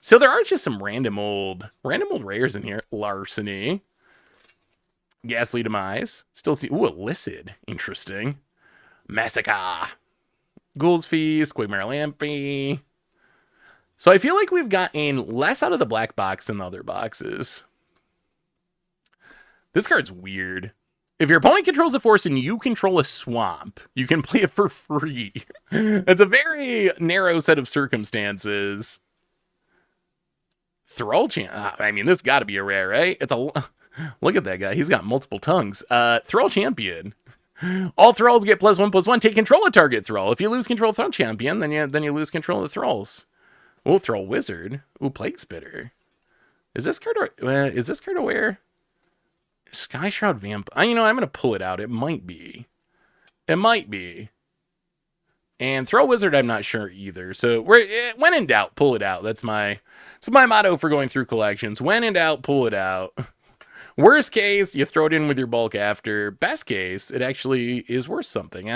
So there are just some random old rares in here. Larceny. Ghastly Demise. Still see... Ooh, Illicid. Interesting. Massacre. Ghoul's Feast. Quagmire Lampy. So I feel like we've gotten less out of the black box than the other boxes. This card's weird. If your opponent controls a forest and you control a swamp, you can play it for free. It's a very narrow set of circumstances. Thrall Champion. I mean, this got to be a rare, right? It's a... Look at that guy. He's got multiple tongues. Thrall Champion. All thralls get +1/+1. Take control of target thrall. If you lose control of Thrall Champion, then you lose control of the thralls. Oh, Thrall Wizard. Oh, Plague Spitter. Is this card aware? Sky Shroud Vamp. You know, I'm going to pull it out. It might be. And Thrall Wizard, I'm not sure either. So when in doubt, pull it out. That's my motto for going through collections. When in doubt, pull it out. Worst case, you throw it in with your bulk after. Best case, it actually is worth something.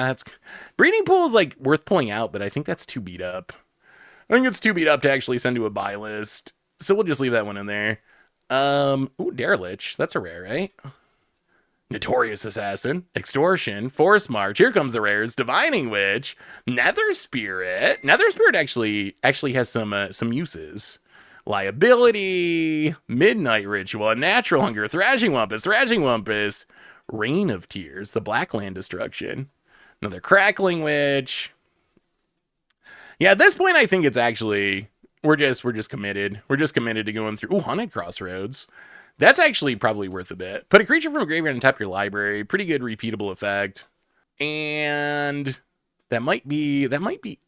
Breeding Pool is like worth pulling out, but I think that's too beat up. I think it's too beat up to actually send to a buy list. So we'll just leave that one in there. Ooh, Derlich. That's a rare, right? Notorious Assassin, Extortion, Forest March. Here comes the rares. Divining Witch, Nether Spirit. Nether Spirit actually has some uses. Liability, Midnight Ritual, Natural Hunger, Thrashing Wumpus, Reign of Tears, the Blackland Destruction, another Crackling Witch. Yeah, at this point, I think it's actually we're just committed. We're just committed to going through. Ooh, Haunted Crossroads. That's actually probably worth a bit. Put a creature from a graveyard on top of your library. Pretty good repeatable effect. And that might be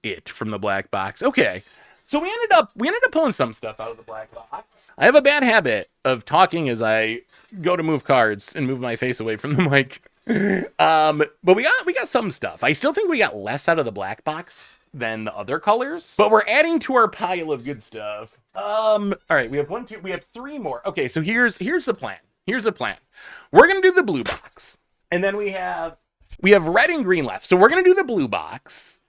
it from the black box. Okay. So we ended up pulling some stuff out of the black box. I have a bad habit of talking as I go to move cards and move my face away from the mic. But we got some stuff. I still think we got less out of the black box than the other colors, but we're adding to our pile of good stuff. All right, we have 3 more. Okay, so here's the plan. We're gonna do the blue box, and then we have red and green left. So we're gonna do the blue box,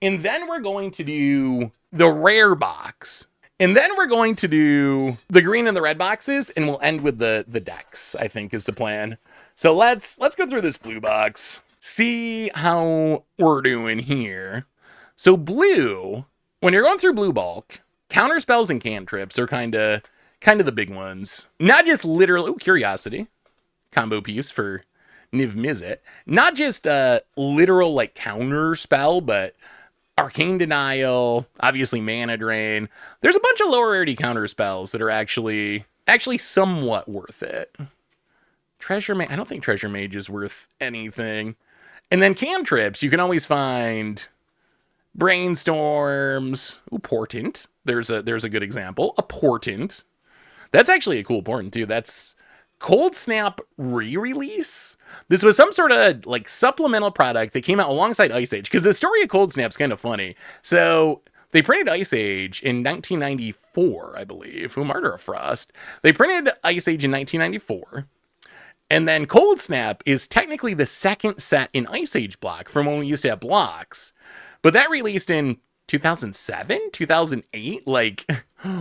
and then we're going to do the rare box, and then we're going to do the green and the red boxes, and we'll end with the decks, I think is the plan. So let's go through this blue box, see how we're doing here. So blue, when you're going through blue bulk, counter spells and cantrips are kind of the big ones. Not just literal Curiosity, combo piece for Niv Mizzet. Not just a literal like counter spell, but Arcane Denial, obviously Mana Drain. There's a bunch of lower rarity counter spells that are actually somewhat worth it. Treasure Mage, I don't think Treasure Mage is worth anything. And then cantrips, you can always find Brainstorms. Ooh, Portent. There's a good example. A Portent. That's actually a cool Portent too. That's Cold Snap re-release. This was some sort of like supplemental product that came out alongside Ice Age, because the story of Cold Snap's kind of funny. So they printed Ice Age in 1994, I believe. Ooh, Martyr of Frost. They printed Ice Age in 1994. And then Cold Snap is technically the second set in Ice Age block from when we used to have blocks. But that released in 2007, 2008, like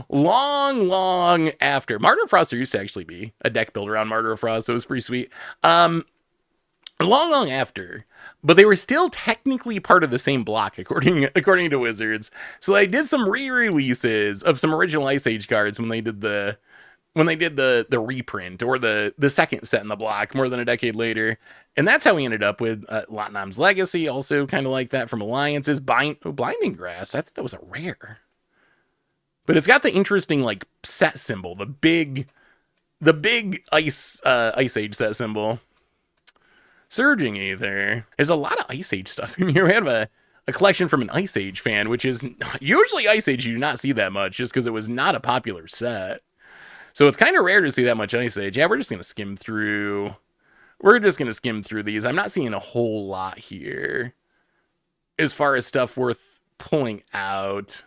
long after. Martyr of Frost, there used to actually be a deck built around Martyr of Frost, so it was pretty sweet. Long after, but they were still technically part of the same block, according to Wizards. So they did some re-releases of some original Ice Age cards when they did the reprint or the second set in the block more than a decade later. And that's how we ended up with Latnam's Legacy, also kind of like that from Alliances. Blinding Grass, I thought that was a rare. But it's got the interesting like set symbol, the big Ice Age set symbol. Surging Aether. There's a lot of Ice Age stuff in here. We have a collection from an Ice Age fan, which is usually Ice Age you do not see that much just because it was not a popular set. So it's kind of rare to see that much Ice Age. Yeah, we're just going to skim through. We're just going to skim through these. I'm not seeing a whole lot here as far as stuff worth pulling out.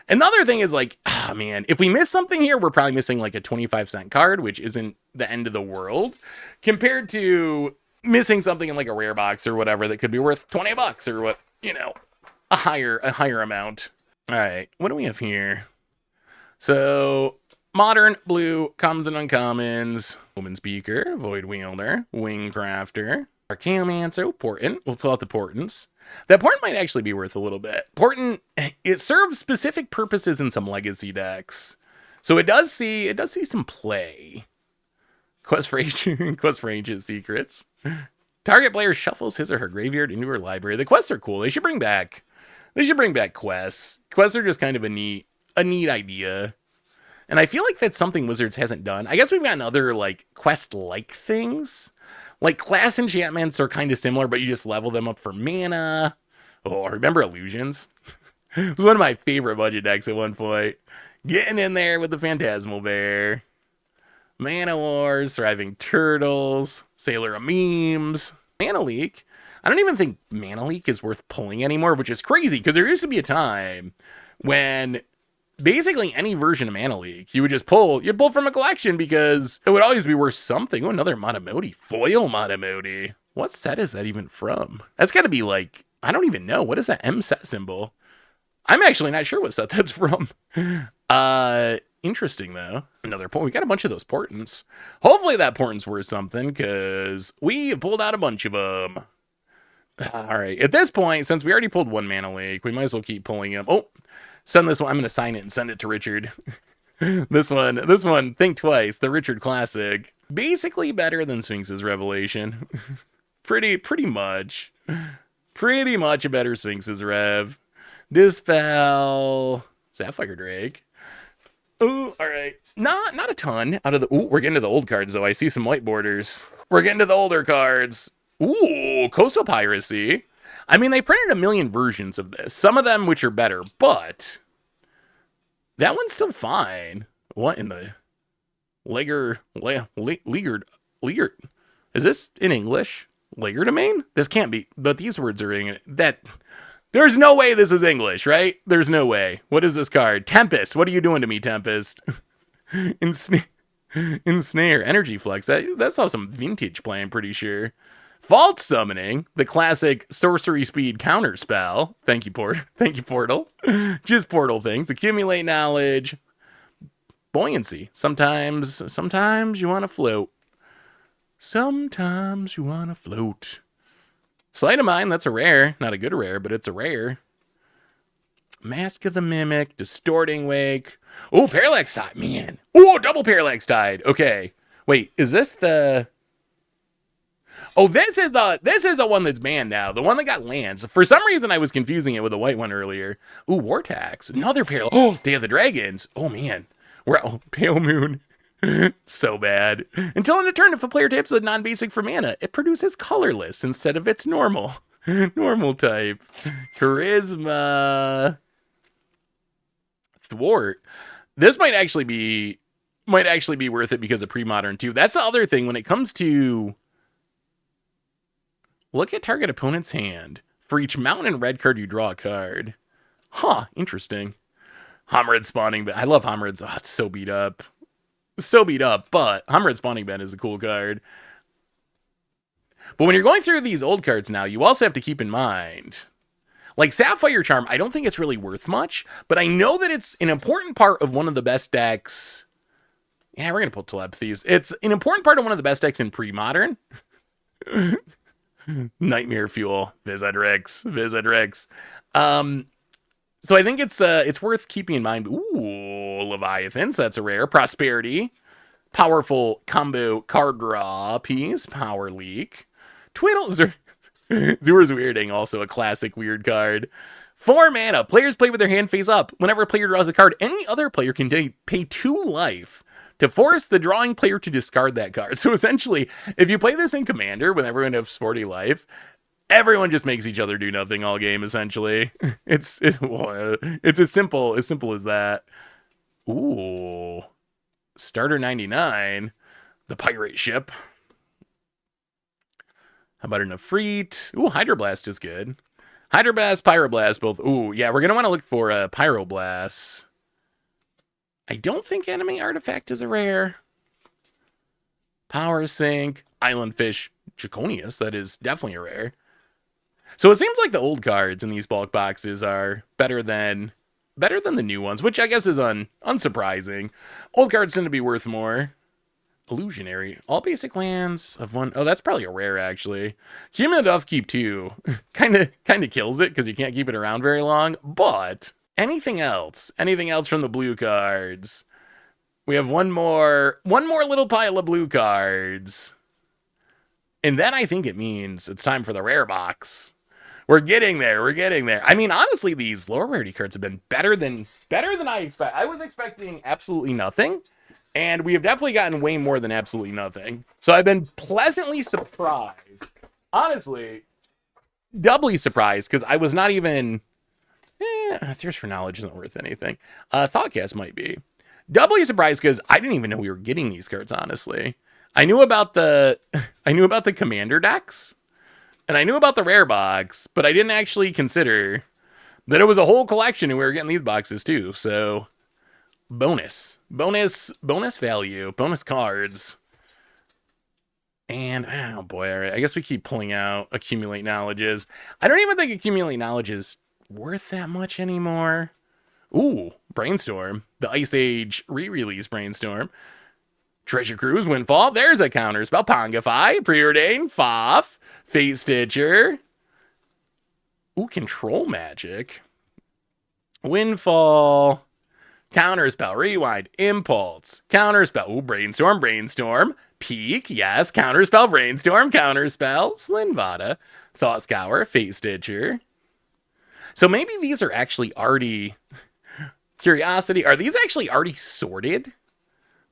Another thing is like, man, if we miss something here, we're probably missing like a 25-cent card, which isn't the end of the world, compared to missing something in like a rare box or whatever that could be worth $20 or what, a higher amount. All right, what do we have here? So modern, blue, commons and uncommons, Woman Speaker, Void Wielder, Wing Crafter, Archaeomancer, Portent. We'll pull out the Portents. That Portent might actually be worth a little bit. Portent, it serves specific purposes in some legacy decks. So it does see some play. Quest for Ancient Secrets. Target player shuffles his or her graveyard into her library. The quests are cool. They should bring back quests. Quests are just kind of a neat idea. And I feel like that's something Wizards hasn't done. I guess we've gotten other like quest-like things. Like class enchantments are kind of similar, but you just level them up for mana. Oh, remember Illusions? It was one of my favorite budget decks at one point. Getting in there with the Phantasmal Bear. Mana Wars, Thriving Turtles, Sailor of Memes, Mana Leak. I don't even think Mana Leak is worth pulling anymore, which is crazy because there used to be a time when basically any version of Mana Leak, you'd pull from a collection because it would always be worth something. Oh, another Matamoti. Foil Matamoti. What set is that even from? That's got to be like, I don't even know. What is that M set symbol? I'm actually not sure what set that's from. Interesting though. Another point. We got a bunch of those portents. Hopefully that portent's worth something because we pulled out a bunch of them. All right. At this point, since we already pulled one Mana Leak, we might as well keep pulling them. Oh, send this one. I'm going to sign it and send it to Richard. This one, think twice. The Richard Classic. Basically better than Sphinx's Revelation. Pretty much. Pretty much a better Sphinx's Rev. Dispel. Sapphire Drake. Oh, all right. Not a ton out of the... Ooh, we're getting to the old cards, though. I see some white borders. We're getting to the older cards. Ooh, Coastal Piracy. I mean, they printed a million versions of this. Some of them which are better, but... that one's still fine. What in the... Leger... Is this in English? Legerdemain? This can't be... But these words are in... That... There's no way this is English, right? There's no way. What is this card? Tempest. What are you doing to me, Tempest? Ensnare. Energy Flux. That's all some vintage play, I'm pretty sure. Fault Summoning. The classic sorcery speed counter spell. Thank you, Portal. Just portal things. Accumulate knowledge. Buoyancy. Sometimes you want to float. Sometimes you want to float. Sleight of Mind, that's a rare. Not a good rare, but it's a rare. Mask of the Mimic, Distorting Wake. Oh, Parallax Tide, man. Oh, double Parallax Tide. Okay. Wait, is this the... Oh, this is the one that's banned now. The one that got lands. For some reason, I was confusing it with the white one earlier. Ooh, War Tax. Another Parallax. Oh, Day of the Dragons. Oh, man. Pale Moon. So bad. Until in a turn, if a player taps a non-basic for mana, it produces colorless instead of its normal type. Charisma. Thwart. This might actually be worth it because of pre-modern too. That's the other thing when it comes to look at target opponent's hand. For each mountain and red card, you draw a card. Huh, interesting. Homrid Spawning Bed. I love Homrid's. Oh, it's so beat up. But Homrid Spawning Bed is a cool card. But when you're going through these old cards now, you also have to keep in mind, like Sapphire Charm, I don't think it's really worth much, but I know that it's an important part of one of the best decks. Yeah, we're going to pull Telepathies. It's an important part of one of the best decks in pre-modern. Nightmare Fuel. Visadrix. So I think it's worth keeping in mind. Ooh, Leviathans, that's a rare. Prosperity. Powerful combo card draw piece. Power Leak. Twiddle. Zur's Weirding, also a classic weird card. 4 mana. Players play with their hand face up. Whenever a player draws a card, any other player can pay 2 life to force the drawing player to discard that card. So essentially, if you play this in Commander when everyone has 40 life, everyone just makes each other do nothing all game, essentially. It's as simple as that. Ooh. Starter 99. The pirate ship. How about an Efreet? Ooh, Hydroblast is good. Hydroblast, Pyroblast, both. Ooh, yeah, we're going to want to look for Pyroblast. I don't think Enemy Artifact is a rare. Power Sink, Island Fish, Draconius, that is definitely a rare. So it seems like the old cards in these bulk boxes are better than the new ones, which I guess is unsurprising. Old cards tend to be worth more. Illusionary. All basic lands of 1. Oh, that's probably a rare, actually. Cumulative Upkeep, too. kind of kills it because you can't keep it around very long. But anything else? Anything else from the blue cards? We have one more little pile of blue cards. And then I think it means it's time for the rare box. We're getting there. I mean, honestly, these lower rarity cards have been better than I expect. I was expecting absolutely nothing. And we have definitely gotten way more than absolutely nothing. So I've been pleasantly surprised. Honestly, doubly surprised, because I was not even... Tears for Knowledge isn't worth anything. Thoughtcast might be. Doubly surprised, because I didn't even know we were getting these cards, honestly. I knew about the Commander decks, and I knew about the rare box, but I didn't actually consider that it was a whole collection and we were getting these boxes too, so... Bonus value, bonus cards. And, oh boy, all right, I guess we keep pulling out Accumulate Knowledges. I don't even think Accumulate Knowledge is worth that much anymore. Ooh, Brainstorm. The Ice Age re-release Brainstorm. Treasure Cruise, Windfall. There's a counter spell. Pongify, Preordain, Foff, Fate Stitcher. Ooh, Control Magic. Windfall. Counterspell, Rewind, Impulse, Counterspell, ooh, Brainstorm, Peak, yes, Counterspell, Brainstorm, Counterspell, Slinvada, Thought Scour, Fate Stitcher. So maybe these are actually already, Curiosity, are these actually already sorted?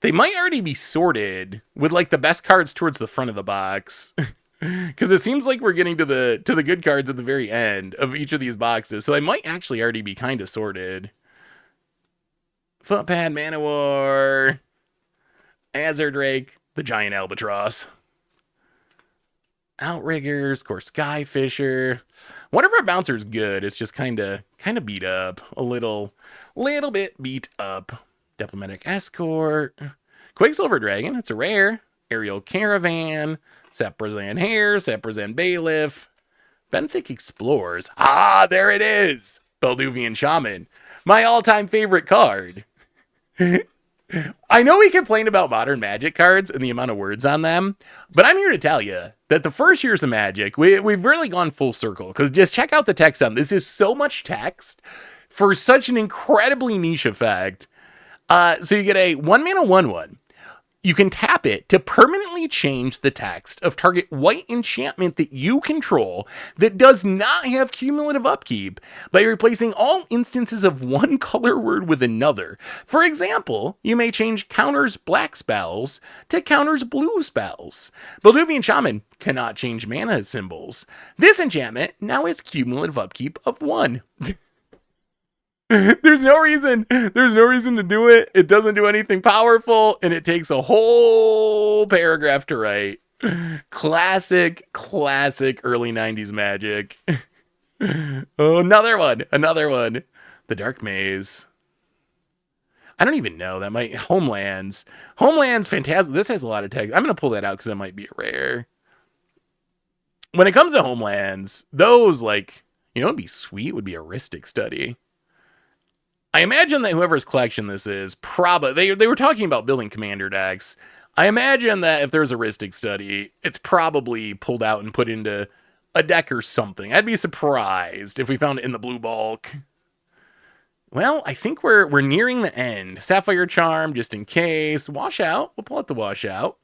They might already be sorted with like the best cards towards the front of the box. Because it seems like we're getting to the good cards at the very end of each of these boxes. So they might actually already be kind of sorted. Footpad, Manowar, Azure Drake, the Giant Albatross, Outriggers, of course, Skyfisher. One of our bouncers good. It's just kind of beat up, a little bit beat up. Diplomatic Escort, Quicksilver Dragon. It's a rare. Aerial Caravan, Sephrazan Hare, Sephrazan Bailiff, Benthic Explorers. Ah, there it is. Belduvian Shaman, my all-time favorite card. I know we complain about modern Magic cards and the amount of words on them, but I'm here to tell you that the first years of Magic, we've really gone full circle, because just check out the text on this. Is so much text for such an incredibly niche effect. So you get a 1-mana 1/1. You can tap it to permanently change the text of target white enchantment that you control that does not have cumulative upkeep by replacing all instances of one color word with another. For example, you may change counters black spells to counters blue spells. Belduvian Shaman cannot change mana symbols. This enchantment now has cumulative upkeep of 1. There's no reason to do it. It doesn't do anything powerful, and it takes a whole paragraph to write. Classic early 90s Magic. Oh, another one. The Dark Maze. I don't even know. That might... Homelands, fantastic. This has a lot of text. I'm going to pull that out because that might be a rare. When it comes to Homelands, those, like, you know, it'd be sweet would be a Rhystic Study. I imagine that whoever's collection this is, probably... They were talking about building commander decks. I imagine that if there's a Rhystic Study, it's probably pulled out and put into a deck or something. I'd be surprised if we found it in the blue bulk. Well, I think we're nearing the end. Sapphire Charm, just in case. Washout. We'll pull out the Washout.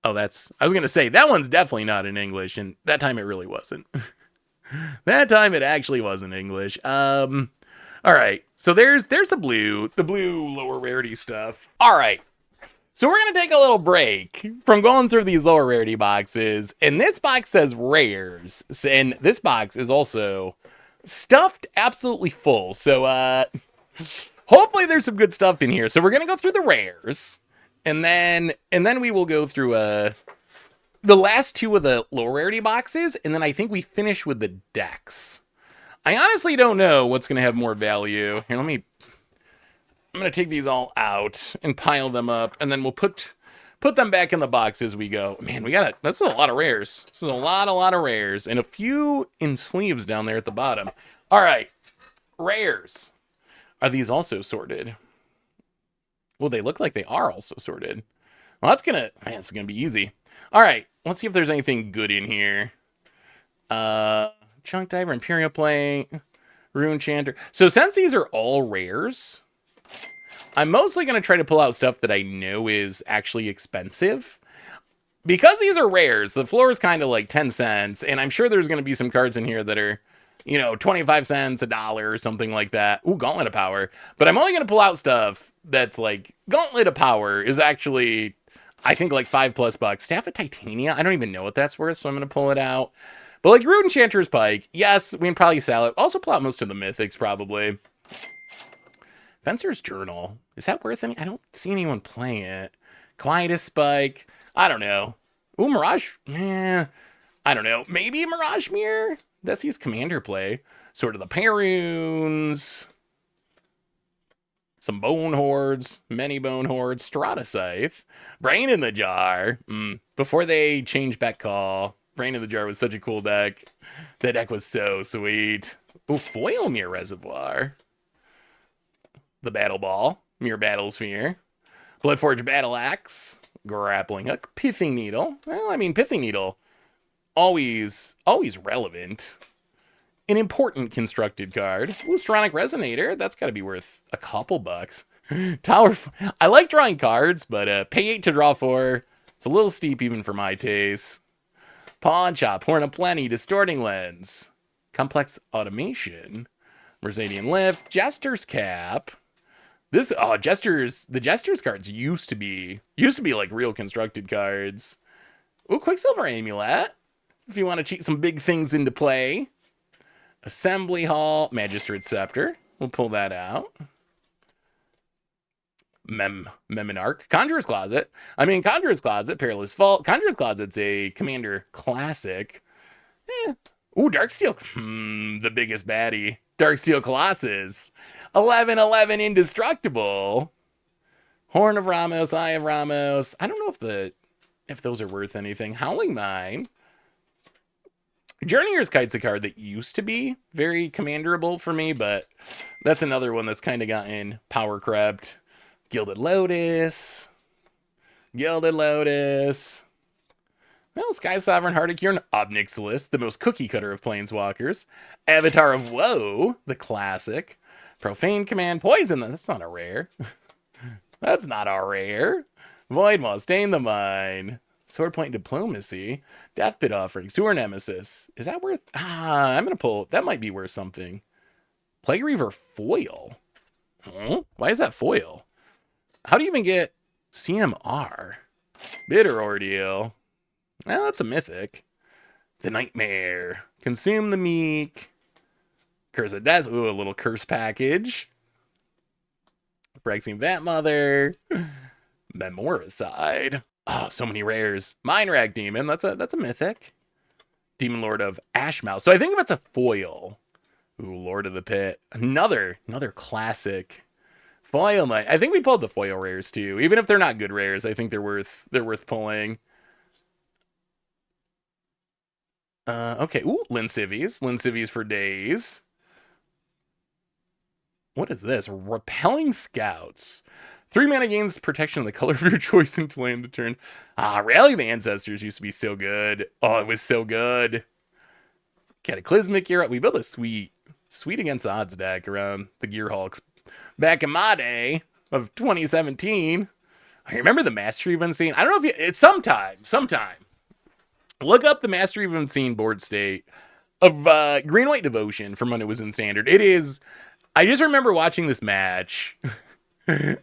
Oh, that's... I was going to say, that one's definitely not in English, and that time it really wasn't. That time it actually wasn't English. All right. So there's the blue lower rarity stuff. All right. So we're gonna take a little break from going through these lower rarity boxes, and this box says rares, and this box is also stuffed absolutely full. So hopefully there's some good stuff in here. So we're gonna go through the rares, and then we will go through the last two of the lower rarity boxes, and then I think we finish with the decks. I honestly don't know what's going to have more value. Here, I'm going to take these all out and pile them up, and then we'll put them back in the box as we go. Man, that's a lot of rares. This is a lot of rares, and a few in sleeves down there at the bottom. All right, rares. Are these also sorted? Well, they look like they are also sorted. Well, it's going to be easy. All right, let's see if there's anything good in here. Chunk Diver, Imperial Plate, Rune Chanter. So since these are all rares, I'm mostly going to try to pull out stuff that I know is actually expensive. Because these are rares, the floor is kind of like 10 cents, and I'm sure there's going to be some cards in here that are, 25 cents, $1, or something like that. Ooh, Gauntlet of Power. But I'm only going to pull out stuff that's like, Gauntlet of Power is actually, I think, like $5+ Staff of Titania, I don't even know what that's worth, so I'm going to pull it out. But like Rune Chanter's Pike, yes, we can probably sell it. Also pull out most of the mythics, probably. Fencer's Journal. Is that worth any? I don't see anyone playing it. Quietus Spike. I don't know. Ooh, Mirage. I don't know. Maybe Mirage Mirror? That's his commander play. Sort of the Perunes. Some Bone Hordes. Many Bone Hordes. Strata Scythe. Brain in the Jar. Before they changed back call. Brain in the Jar was such a cool deck. That deck was so sweet. Ooh, Foil Mirror Reservoir. The Battle Ball. Mirror Battlesphere. Bloodforge Battle Axe. Grappling Hook. Pithing Needle. Well, I mean, Pithing Needle. Always relevant. An important constructed card. Ooh, Stronic Resonator. That's got to be worth a couple bucks. Tower. I like drawing cards, but pay 8 to draw 4. It's a little steep even for my taste. Pawn Chop, Horn of Plenty, Distorting Lens, Complex Automation, Mersadian Lift, Jester's Cap. The Jester's cards used to be like real constructed cards. Ooh, Quicksilver Amulet, if you want to cheat some big things into play. Assembly Hall, Magistrate Scepter, we'll pull that out. Memonarch, Conjurer's Closet. I mean, Conjurer's Closet, Perilous Vault. Conjurer's Closet's a Commander classic. Ooh, Darksteel. The biggest baddie. Darksteel Colossus. 11/11 Indestructible. Horn of Ramos, Eye of Ramos. I don't know if those are worth anything. Howling Mine. Journeyer's Kite's a card that used to be very commanderable for me, but that's another one that's kind of gotten power crept. Gilded Lotus. Well, Sky Sovereign, Heartache, Obnixilis, the most cookie cutter of Planeswalkers. Avatar of Woe, the classic. Profane Command, Poison, that's not a rare. That's not a rare. Voidmaw, Stain the Mind. Swordpoint Diplomacy. Death Pit Offering, Sewer Nemesis. Is that worth? I'm going to pull, that might be worth something. Plague Reaver Foil. Why is that foil? How do you even get CMR? Bitter Ordeal. Well, that's a mythic. The Nightmare. Consume the Meek. Curse of Death. Ooh, a little curse package. Phyrexian Vat Mother. Memoricide. Oh, so many rares. Mind Rag Demon. That's a mythic. Demon Lord of Ashmouth. So I think if it's a foil. Ooh, Lord of the Pit. Another classic. Foil Might. I think we pulled the foil rares too. Even if they're not good rares, I think they're worth pulling. Okay. Ooh, Lincivies for days. What is this? Repelling Scouts. 3 mana gains protection of the color of your choice until end of turn. Rally the Ancestors used to be so good. Oh, it was so good. Cataclysmic Era. We built a sweet against odds deck around the Gearhulks back in my day of 2017. I remember the Mastery of Unseen. I don't know if it's sometime. Look up the Mastery of Unseen board state. of Green White Devotion from when it was in Standard. It is. I just remember watching this match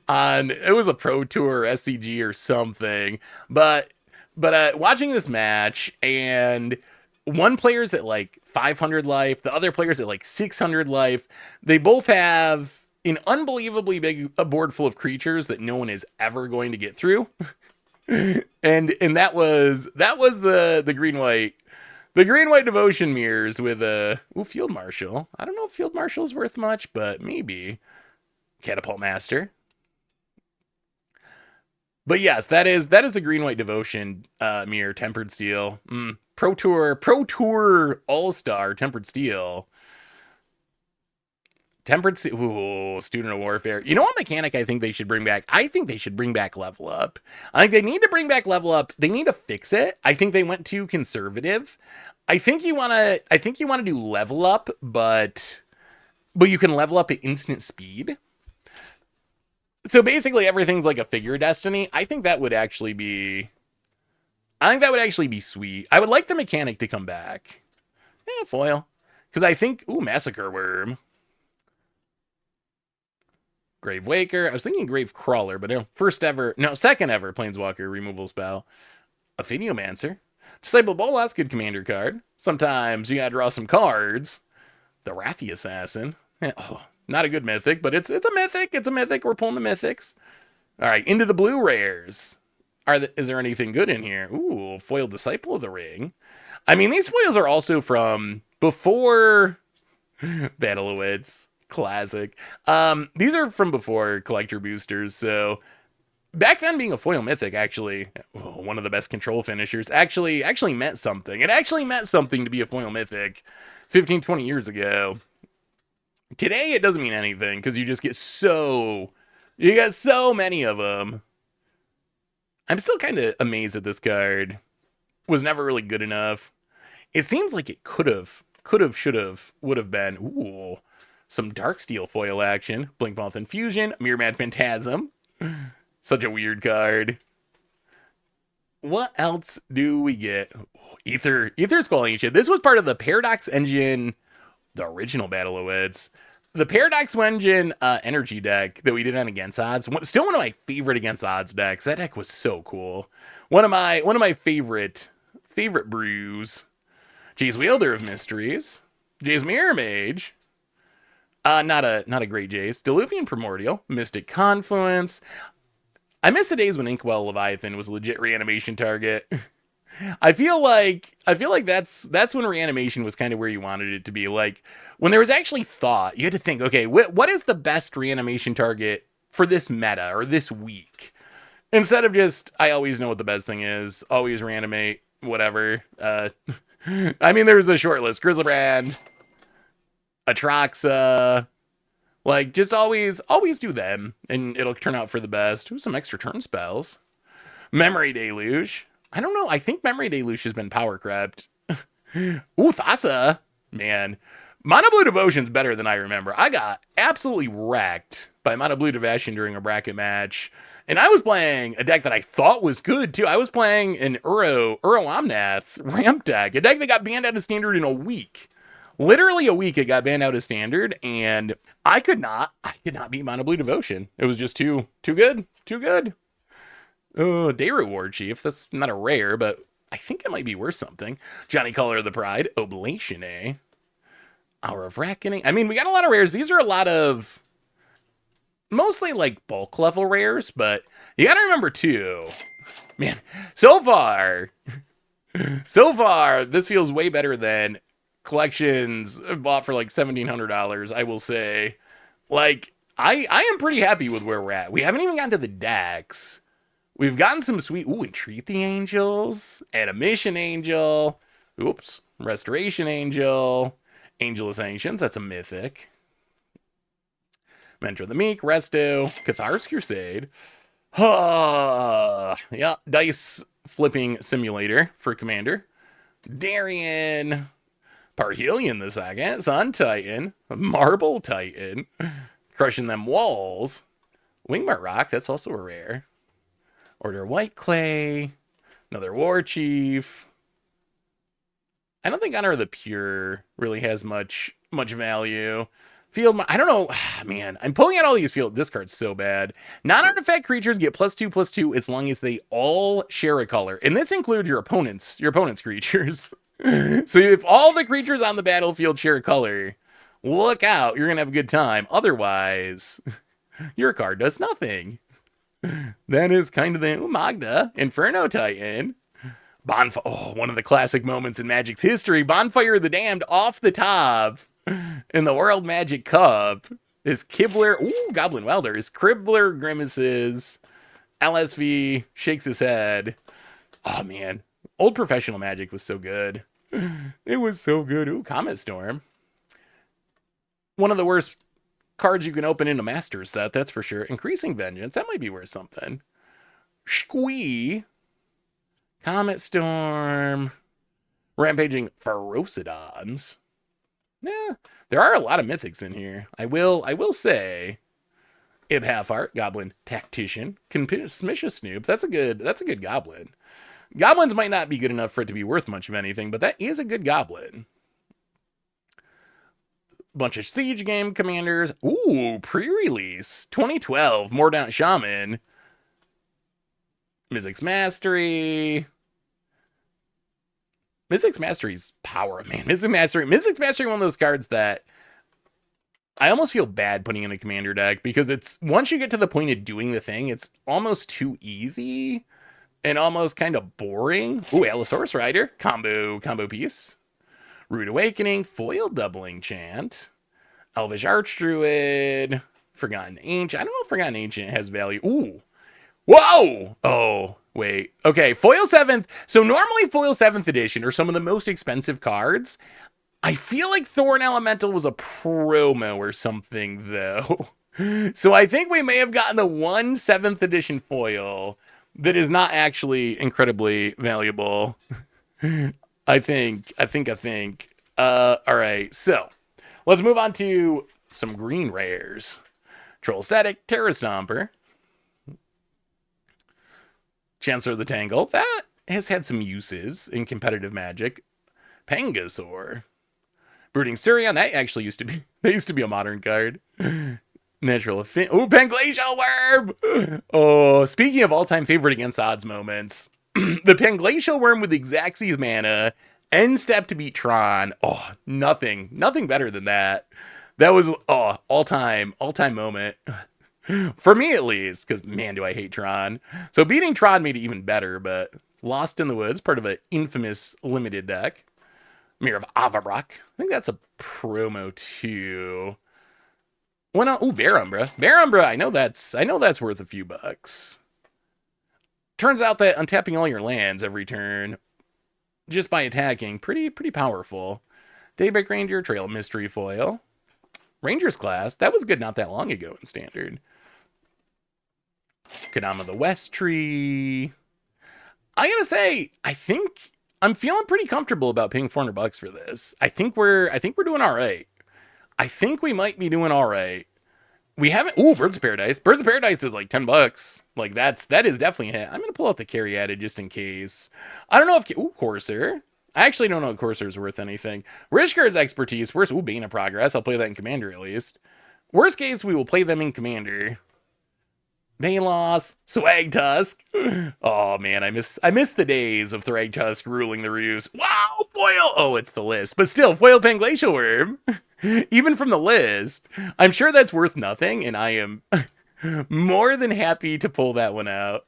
on, it was a Pro Tour SCG or something, but watching this match, and one player's at like 500 life, the other player's at like 600 life. They both have an unbelievably big board full of creatures that no one is ever going to get through. and that was the green white devotion mirrors with a field marshal. I don't know if field marshal's worth much, but maybe catapult master. But yes, that is a green white devotion mirror, tempered steel. Pro Tour All Star tempered steel. Ooh, student of warfare. You know what mechanic I think they should bring back? I think they should bring back level up. I think they need to bring back level up. They need to fix it. I think they went too conservative. I think you wanna do level up, but you can level up at instant speed. So basically everything's like a figure destiny. I think that would actually be sweet. I would like the mechanic to come back. Foil. Because I think, Massacre Worm. Grave Waker. I was thinking Grave Crawler, but second ever Planeswalker removal spell. Ophiniomancer. Disciple Bolas, good commander card. Sometimes you gotta draw some cards. The Wrathy Assassin. Not a good mythic, but it's a mythic. It's a mythic. We're pulling the mythics. All right, into the blue rares. Is there anything good in here? Ooh, foil Disciple of the Ring. I mean, these foils are also from before Battle of Wits. Classic. These are from before collector boosters, so back then being a foil mythic, actually, one of the best control finishers, actually meant something. It actually meant something to be a foil mythic 15, 20 years ago. Today, it doesn't mean anything, because you got so many of them. I'm still kind of amazed that this card was never really good enough. It seems like it could have, should have, would have been. Ooh, some Darksteel foil action. Blinkmoth Infusion, Mirror Phantasm. Such a weird card. What else do we get? Aether Skull Ancient. This was part of the Paradox Engine, the original Battle of Wits. The Paradox Engine energy deck that we did on Against Odds. Still one of my favorite Against Odds decks. That deck was so cool. One of my favorite brews. Jace Wielder of Mysteries. Jace Mirror Mage. Not a great Jace. Diluvian Primordial. Mystic Confluence. I miss the days when Inkwell Leviathan was a legit reanimation target. I feel like that's when reanimation was kind of where you wanted it to be. Like, when there was actually thought, you had to think, okay, what is the best reanimation target for this meta or this week? Instead of just, I always know what the best thing is, always reanimate, whatever. I mean, there's a short list. Griselbrand, Atraxa, like, just always do them, and it'll turn out for the best. Ooh, some extra turn spells. Memory Deluge. I don't know. I think Memory Deluge has been power crept. Ooh, Thassa. Man. Mono Blue Devotion's better than I remember. I got absolutely wrecked by Mono Blue Devotion during a bracket match. And I was playing a deck that I thought was good, too. I was playing an Uro Omnath ramp deck. A deck that got banned out of Standard in a week. Literally a week it got banned out of Standard. And I could not beat Mono Blue Devotion. It was just too good. Too good. Oh, Day Reward Chief. That's not a rare, but I think it might be worth something. Johnny Color of the Pride. Oblation, eh? Hour of Reckoning. I mean, we got a lot of rares. These are a lot of mostly like bulk level rares, but you got to remember too, man, so far, this feels way better than collections bought for like $1,700. I will say, like, I am pretty happy with where we're at. We haven't even gotten to the decks. We've gotten some sweet, Entreat the Angels, Animation Angel, Restoration Angel, Angelus Ancients, that's a mythic. Mentor the Meek, Resto, Cathar's Crusade. Yeah, Dice Flipping Simulator for Commander. Darien, Parhelion the second, Sun Titan, Marble Titan, Crushing Them Walls, Wingmart Rock, that's also a rare. Order White Clay, another War Chief. I don't think Honor of the Pure really has much value. Field, I don't know, man. I'm pulling out all these field. This card's so bad. Non-artifact creatures get +2/+2 as long as they all share a color, and this includes your opponent's creatures. So if all the creatures on the battlefield share a color, look out. You're gonna have a good time. Otherwise, your card does nothing. That is kind of the Magda Inferno Titan. Bonfire. Oh, one of the classic moments in Magic's history. Bonfire of the Damned off the top in the World Magic Cup is Kibler. Ooh, Goblin Welder is Cribbler grimaces. LSV shakes his head. Oh man, old professional Magic was so good. It was so good. Ooh, Comet Storm. One of the worst cards you can open in a Masters set, that's for sure. Increasing Vengeance, that might be worth something. Squee. Comet Storm. Rampaging Ferocidons. Yeah, there are a lot of mythics in here. I will say, Ib Halfheart, Goblin Tactician, Smisha Snoop. That's a good goblin. Goblins might not be good enough for it to be worth much of anything, but that is a good goblin. Bunch of Siege Game commanders. Ooh, pre-release 2012 Mordaunt Shaman. Mizzix Mastery. Mizzix Mastery's power, man. Mizzix Mastery, one of those cards that I almost feel bad putting in a commander deck because it's once you get to the point of doing the thing, it's almost too easy and almost kind of boring. Ooh, Allosaurus Rider, combo piece. Rude Awakening, foil doubling chant. Elvish Archdruid, Forgotten Ancient. I don't know if Forgotten Ancient has value. Ooh. Whoa! Oh, wait. Okay, foil 7th. So normally foil 7th edition are some of the most expensive cards. I feel like Thorn Elemental was a promo or something, though. So I think we may have gotten the 7th edition foil that is not actually incredibly valuable. I think. All right, so let's move on to some green rares. Troll Static, Terror Stomper. Chancellor of the Tangle. That has had some uses in competitive Magic. Pangasaur. Brooding Surion. That actually used to be a modern card. Natural Affinity. Oh, Panglacial Worm! Oh, speaking of all-time favorite against odds moments, the Panglacial Worm with Xaxes mana, end step to beat Tron. Oh, nothing better than that. That was all-time moment. For me, at least, because, man, do I hate Tron. So beating Tron made it even better, but Lost in the Woods, part of an infamous limited deck. Mirror of Avabrak. I think that's a promo, too. What else? Ooh, Bearumbra. Bearumbra, I know that's worth a few bucks. Turns out that untapping all your lands every turn, just by attacking, pretty powerful. Daybreak Ranger, Trail Mystery Foil. Rangers class, that was good not that long ago in Standard. Kadama the West Tree. I gotta say, I think I'm feeling pretty comfortable about paying $400 for this. I think we're doing all right. I think we might be doing all right. We haven't. Ooh, Birds of Paradise. Birds of Paradise is like $10. Like that is definitely a hit. I'm gonna pull out the Caryatid just in case. I don't know if Corsair. I actually don't know if Corsair is worth anything. Rishkar's expertise. Worst, Bane of Progress. I'll play that in Commander at least. Worst case, we will play them in Commander. Balos, Swag Tusk. Oh man, I miss the days of Thrag Tusk ruling the roost. Wow, foil. Oh, it's the list, but still, foil Panglacial Worm. Even from the list, I'm sure that's worth nothing, and I am more than happy to pull that one out.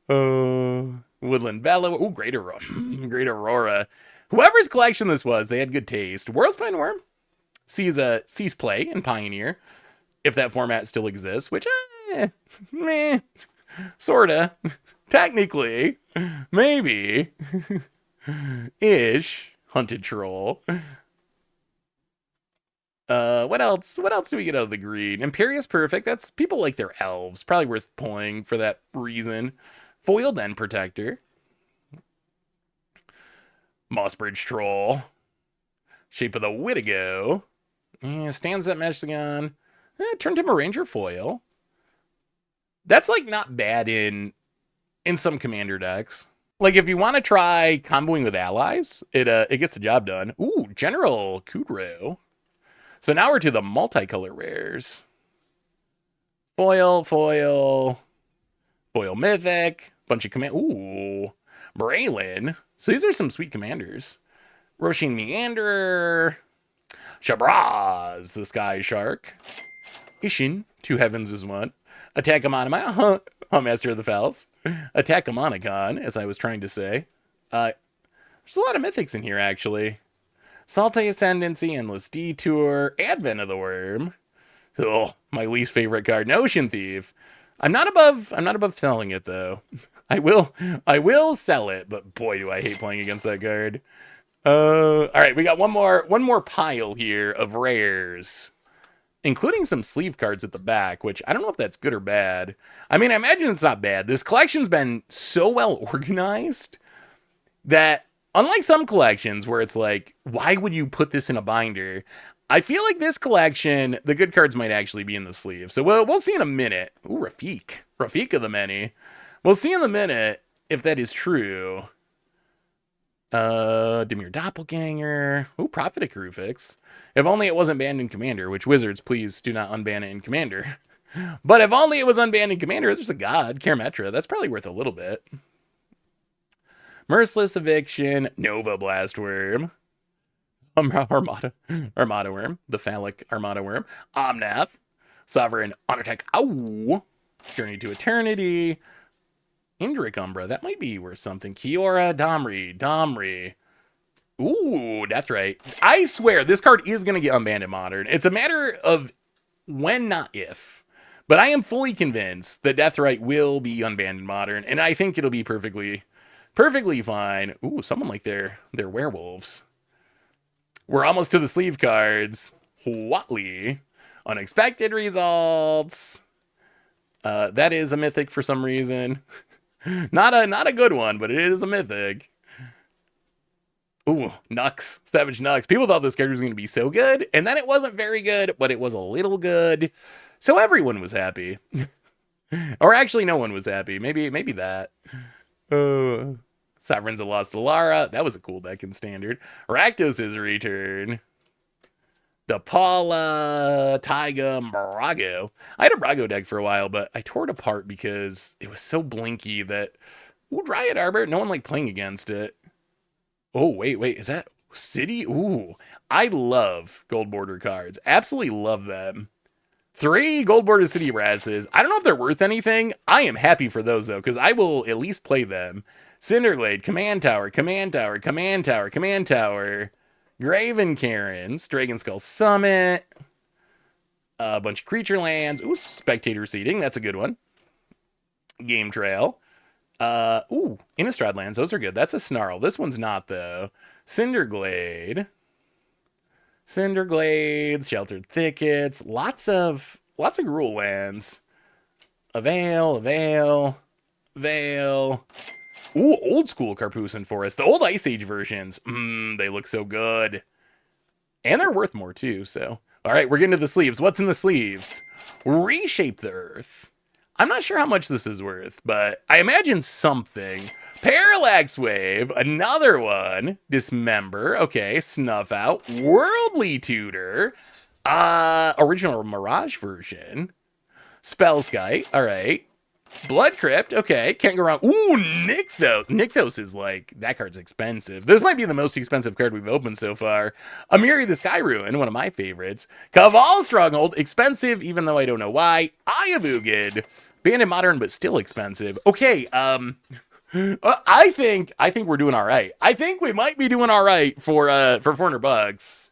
Oh, Woodland Bellow. Oh, Great Aurora. Whoever's collection this was, they had good taste. Worldspine Worm sees play in Pioneer, if that format still exists, which, meh, sorta, technically, maybe, ish. Hunted Troll. What else? What else do we get out of the green? Imperious Perfect. That's people like their elves. Probably worth pulling for that reason. Foiled End Protector. Mossbridge Troll. Shape of the Wittigo. Stands Up Meshagon. Turn Timber Ranger foil. That's like not bad in some commander decks. Like, if you want to try comboing with allies, it gets the job done. Ooh, General Kudrow. So now we're to the multicolor rares. Foil, foil, foil mythic, bunch of command. Ooh, Braylon. So these are some sweet commanders. Roshin Meanderer, Shabraz, the Sky Shark, Ishin, Two Heavens is one, Attack Amonima, Master of the Fowls, Attack Amonicon, as I was trying to say. There's a lot of mythics in here, actually. Salte Ascendancy, Endless Detour, Advent of the Worm. Oh, my least favorite card, Notion Thief. I'm not above selling it though. I will sell it, but boy, do I hate playing against that card. All right, we got one more pile here of rares, including some sleeve cards at the back, which I don't know if that's good or bad. I mean, I imagine it's not bad. This collection's been so well organized that, unlike some collections where it's like, why would you put this in a binder? I feel like this collection, the good cards might actually be in the sleeve. So we'll see in a minute. Ooh, Rafik of the many. We'll see in a minute if that is true. Dimir Doppelganger. Ooh, Prophetic Rufix. If only it wasn't banned in Commander, which Wizards, please do not unban it in Commander. But if only it was unbanned in Commander, there's a god, Karametra. That's probably worth a little bit. Merciless Eviction, Nova Blastworm, Armada Worm, the Phallic Armada Worm, Omnath, Sovereign Honorattack, ow, Journey to Eternity, Indrik Umbra, that might be worth something, Kiora, Domri, ooh, Deathrite. I swear, this card is going to get unbanned in Modern. It's a matter of when, not if. But I am fully convinced that Deathrite will be unbanned in Modern, and I think it'll be perfectly fine. Ooh, someone like their werewolves. We're almost to the sleeve cards. Watley. Unexpected results. That is a mythic for some reason. Not a good one, but it is a mythic. Ooh, Nux. Savage Nux. People thought this card was going to be so good, and then it wasn't very good, but it was a little good. So everyone was happy. Or actually, no one was happy. Maybe that. Sovereigns of Lost Alara. That was a cool deck in Standard. Rakdos is a return. DePaula, Taiga, Brago. I had a Brago deck for a while, but I tore it apart because it was so blinky that... Ooh, Dryad Arbor. No one liked playing against it. Oh, wait. Is that City? Ooh. I love gold border cards. Absolutely love them. 3 gold border City Brasses. I don't know if they're worth anything. I am happy for those, though, because I will at least play them. Cinderglade, Command Tower, Graven Karens, Dragon Skull Summit, a bunch of creature lands. Ooh, Spectator Seating, that's a good one. Game Trail. Ooh, Innistrad lands, those are good. That's a Snarl. This one's not, though. Cinderglades, Sheltered Thickets, lots of Gruul lands. Veil. Ooh, old school Carpusan Forest. The old Ice Age versions. They look so good. And they're worth more too, so. All right, we're getting to the sleeves. What's in the sleeves? Reshape the Earth. I'm not sure how much this is worth, but I imagine something. Parallax Wave, another one. Dismember, okay, Snuff Out. Worldly Tutor. Original Mirage version. Spellskite, all right. Blood Crypt, okay, can't go wrong. Ooh, Nykthos. Nykthos is like, that card's expensive. This might be the most expensive card we've opened so far. Amiri the Sky Ruin, one of my favorites. Kaval Stronghold, expensive, even though I don't know why. Eye of Ugin, banned in Modern, but still expensive. Okay, I think we're doing all right. I think we might be doing all right for $400.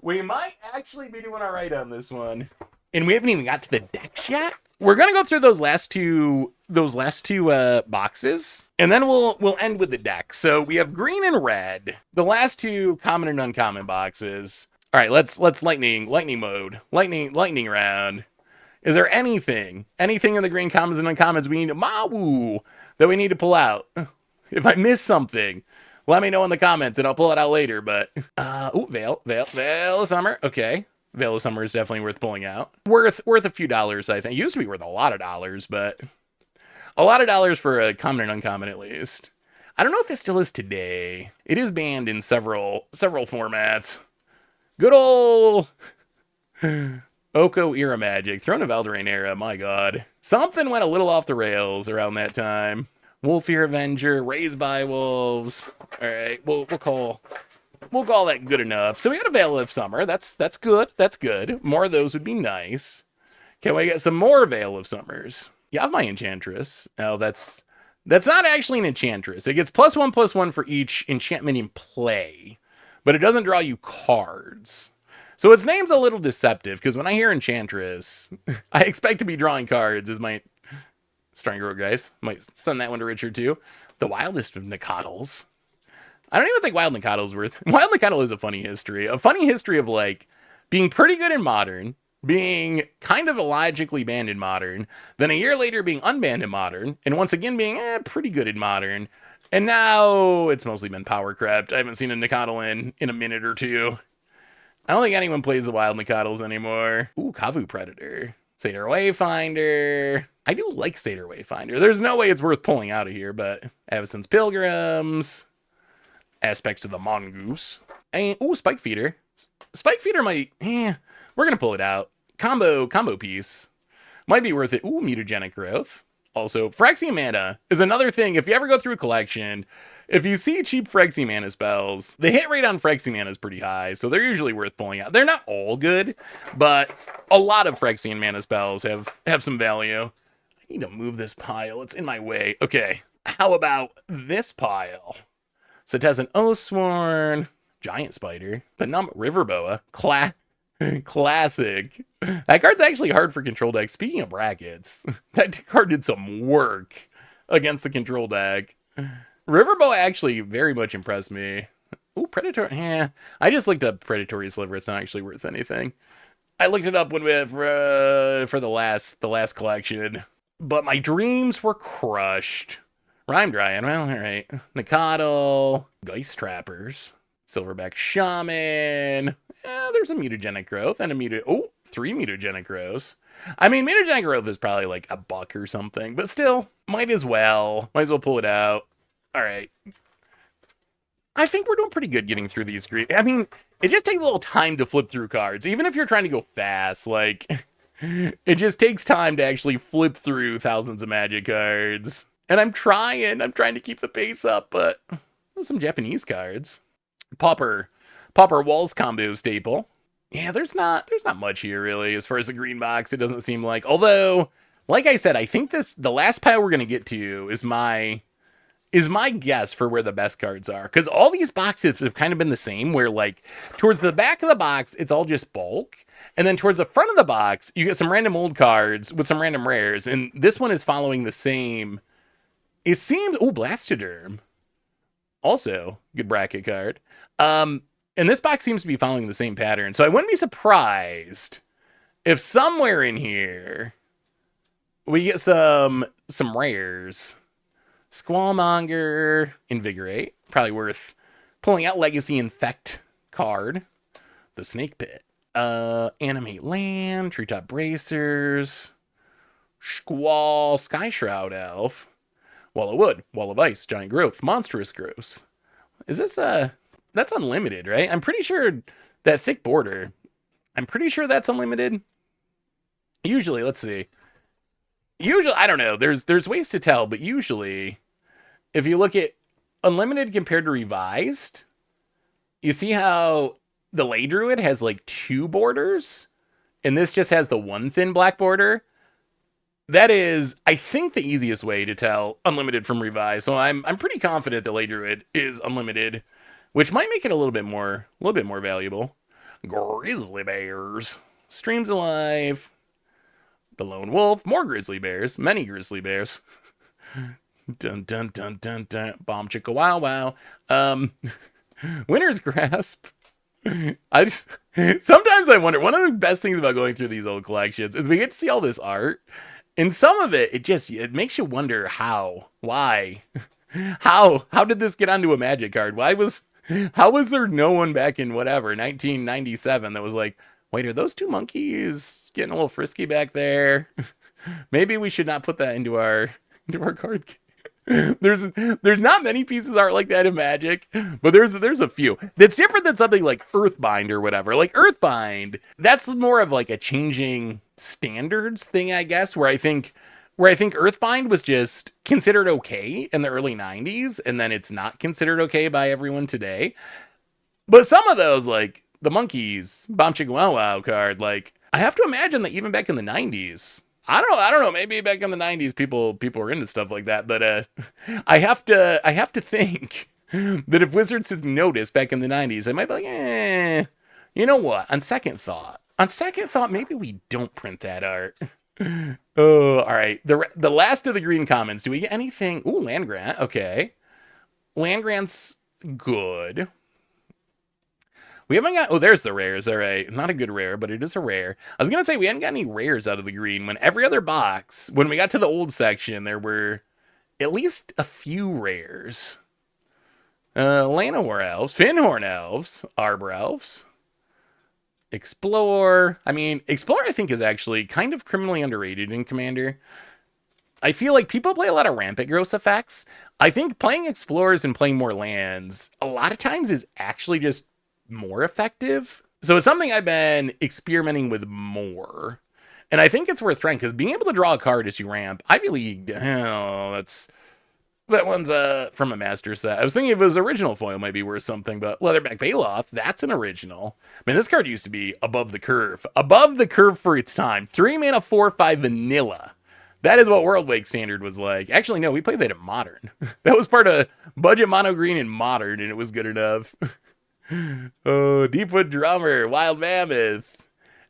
We might actually be doing all right on this one. And we haven't even got to the decks yet. We're gonna go through those last two boxes, and then we'll end with the deck. So we have green and red, the last two common and uncommon boxes. All right, let's lightning round. Is there anything in the green commons and uncommons we need that we need to pull out? If I miss something, let me know in the comments and I'll pull it out later. But Veil of Summer, okay. Veil of Summer is definitely worth pulling out. Worth a few dollars, I think. It used to be worth a lot of dollars, but a lot of dollars for a common and uncommon at least. I don't know if it still is today. It is banned in several formats. Good old Oko era Magic, Throne of Eldraine era, my god. Something went a little off the rails around that time. Wolfear Avenger, Raised by Wolves. Alright, we'll call that good enough. So we got a Veil of Summer. That's good. That's good. More of those would be nice. Can we get some more Veil of Summers? You have my Enchantress. Oh, that's not actually an Enchantress. It gets +1/+1 for each enchantment in play, but it doesn't draw you cards. So its name's a little deceptive, because when I hear Enchantress, I expect to be drawing cards as my Strangler guys. Might send that one to Richard too. The Wildest of Nicodles. I don't even think Wild Nicodle's worth. Wild Nicodle is a funny history. A funny history of like being pretty good in Modern, being kind of illogically banned in Modern, then a year later being unbanned in Modern, and once again being pretty good in Modern. And now it's mostly been power crept. I haven't seen a Nicodle in a minute or two. I don't think anyone plays the Wild Nicodles anymore. Ooh, Kavu Predator. Satyr Wayfinder. I do like Satyr Wayfinder. There's no way it's worth pulling out of here, but Avacyn's Pilgrims. Aspects of the Mongoose. And, ooh, Spike Feeder. Spike Feeder might, we're gonna pull it out. Combo piece. Might be worth it. Ooh, Mutagenic Growth. Also, Phyrexian Mana is another thing. If you ever go through a collection, if you see cheap Phyrexian Mana spells, the hit rate on Phyrexian Mana is pretty high, so they're usually worth pulling out. They're not all good, but a lot of Phyrexian Mana spells have some value. I need to move this pile. It's in my way. Okay, how about this pile? Setessan Oathsworn, Giant Spider, Penum Riverboa, classic. That card's actually hard for control deck. Speaking of brackets, that card did some work against the control deck. Riverboa actually very much impressed me. Ooh, Predator. I just looked up Predatory Sliver. It's not actually worth anything. I looked it up when for the last collection, but my dreams were crushed. Rhyme Dryad. Well, all right. Nicodle, Geist Trappers, Silverback Shaman. There's a Mutagenic Growth and a 3 Mutagenic Growths. I mean, Mutagenic Growth is probably like $1 or something, but still, might as well pull it out. All right. I think we're doing pretty good getting through these. I mean, it just takes a little time to flip through cards, even if you're trying to go fast. Like, it just takes time to actually flip through thousands of Magic cards. And I'm trying to keep the pace up, but there's some Japanese cards. Pauper Walls combo staple. Yeah, there's not much here really as far as the green box. It doesn't seem like. Although, like I said, I think the last pile we're gonna get to is my guess for where the best cards are. Because all these boxes have kind of been the same, where like towards the back of the box, it's all just bulk. And then towards the front of the box, you get some random old cards with some random rares. And this one is following the same. It seems, Blastoderm. Also, good bracket card. And this box seems to be following the same pattern. So I wouldn't be surprised if somewhere in here we get some rares. Squallmonger, Invigorate. Probably worth pulling out. Legacy Infect card. The Snake Pit. Animate Land. Treetop Bracers. Squall, Sky Shroud Elf. Wall of Wood, Wall of Ice, Giant Growth, Monstrous Growth. Is this that's unlimited, right? I'm pretty sure that thick border, I'm pretty sure that's unlimited. Usually, let's see. Usually, I don't know. There's ways to tell, but usually, if you look at unlimited compared to revised, you see how the Ley Druid has like 2 borders, and this just has the 1 thin black border. That is, I think, the easiest way to tell unlimited from revised. So I'm pretty confident that Ley Druid is unlimited, which might make it a little bit more valuable. Grizzly Bears, Streams Alive, the Lone Wolf, more Grizzly Bears, many Grizzly Bears. Dun dun dun dun dun. Bomb Chicka Wow Wow. Winter's Grasp. Sometimes I wonder. One of the best things about going through these old collections is we get to see all this art. And some of it, it makes you wonder why, how did this get onto a Magic card? How was there no one back in 1997 that was like, wait, are those 2 monkeys getting a little frisky back there? Maybe we should not put that into our card. There's not many pieces of art like that in Magic, but there's a few. That's different than something like Earthbind or whatever. Like Earthbind, that's more of like a changing standards thing, I guess, where I think Earthbind was just considered okay in the early 90s, and then it's not considered okay by everyone today. But some of those, like the Monkeys, Bomb Chicka Wow Wow card, like I have to imagine that even back in the 90s, I don't know, maybe back in the 90s people were into stuff like that, but I have to think that if Wizards has noticed back in the 90s, they might be like, you know what? On second thought, maybe we don't print that art. Oh, all right. The last of the green commons. Do we get anything? Ooh, land grant. Okay, land grant's good. We haven't got. Oh, there's the rares. All right, not a good rare, but it is a rare. I was gonna say we hadn't got any rares out of the green. When every other box, when we got to the old section, there were at least a few rares. Llanowar elves, Finhorn elves, Arbor elves, Explore. I mean, Explore I think is actually kind of criminally underrated in Commander. I feel like people play a lot of rampant gross effects. I think playing Explorers and playing more lands a lot of times is actually just more effective. So it's something I've been experimenting with more. And I think it's worth trying because being able to draw a card as you ramp, Ivy League, that one's from a master set. I was thinking if it was original foil might be worth something, but Leatherback Baloth, that's an original. I mean, this card used to be above the curve. Above the curve for its time. 3 mana, 4/5 vanilla. That is what World Wake Standard was like. Actually, no, we played that in Modern. That was part of budget mono green in Modern, and it was good enough. Oh, Deepwood Drummer, Wild Mammoth,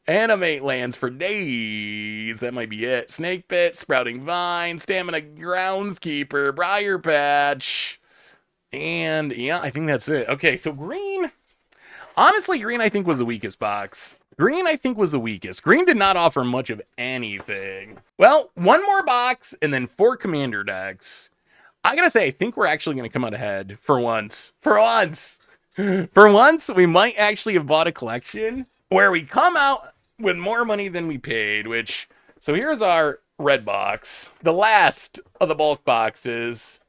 Animate Lands for days. That might be it. Snake Pit, Sprouting Vine, Stamina Groundskeeper, Briar Patch. And yeah, I think that's it. Okay, so green. Honestly, green I think was the weakest box. Green I think was the weakest. Green did not offer much of anything. Well, one more box and then 4 commander decks. I gotta say, I think we're actually gonna come out ahead for once. For once! For once, we might actually have bought a collection where we come out with more money than we paid, which, so here's our red box, the last of the bulk boxes,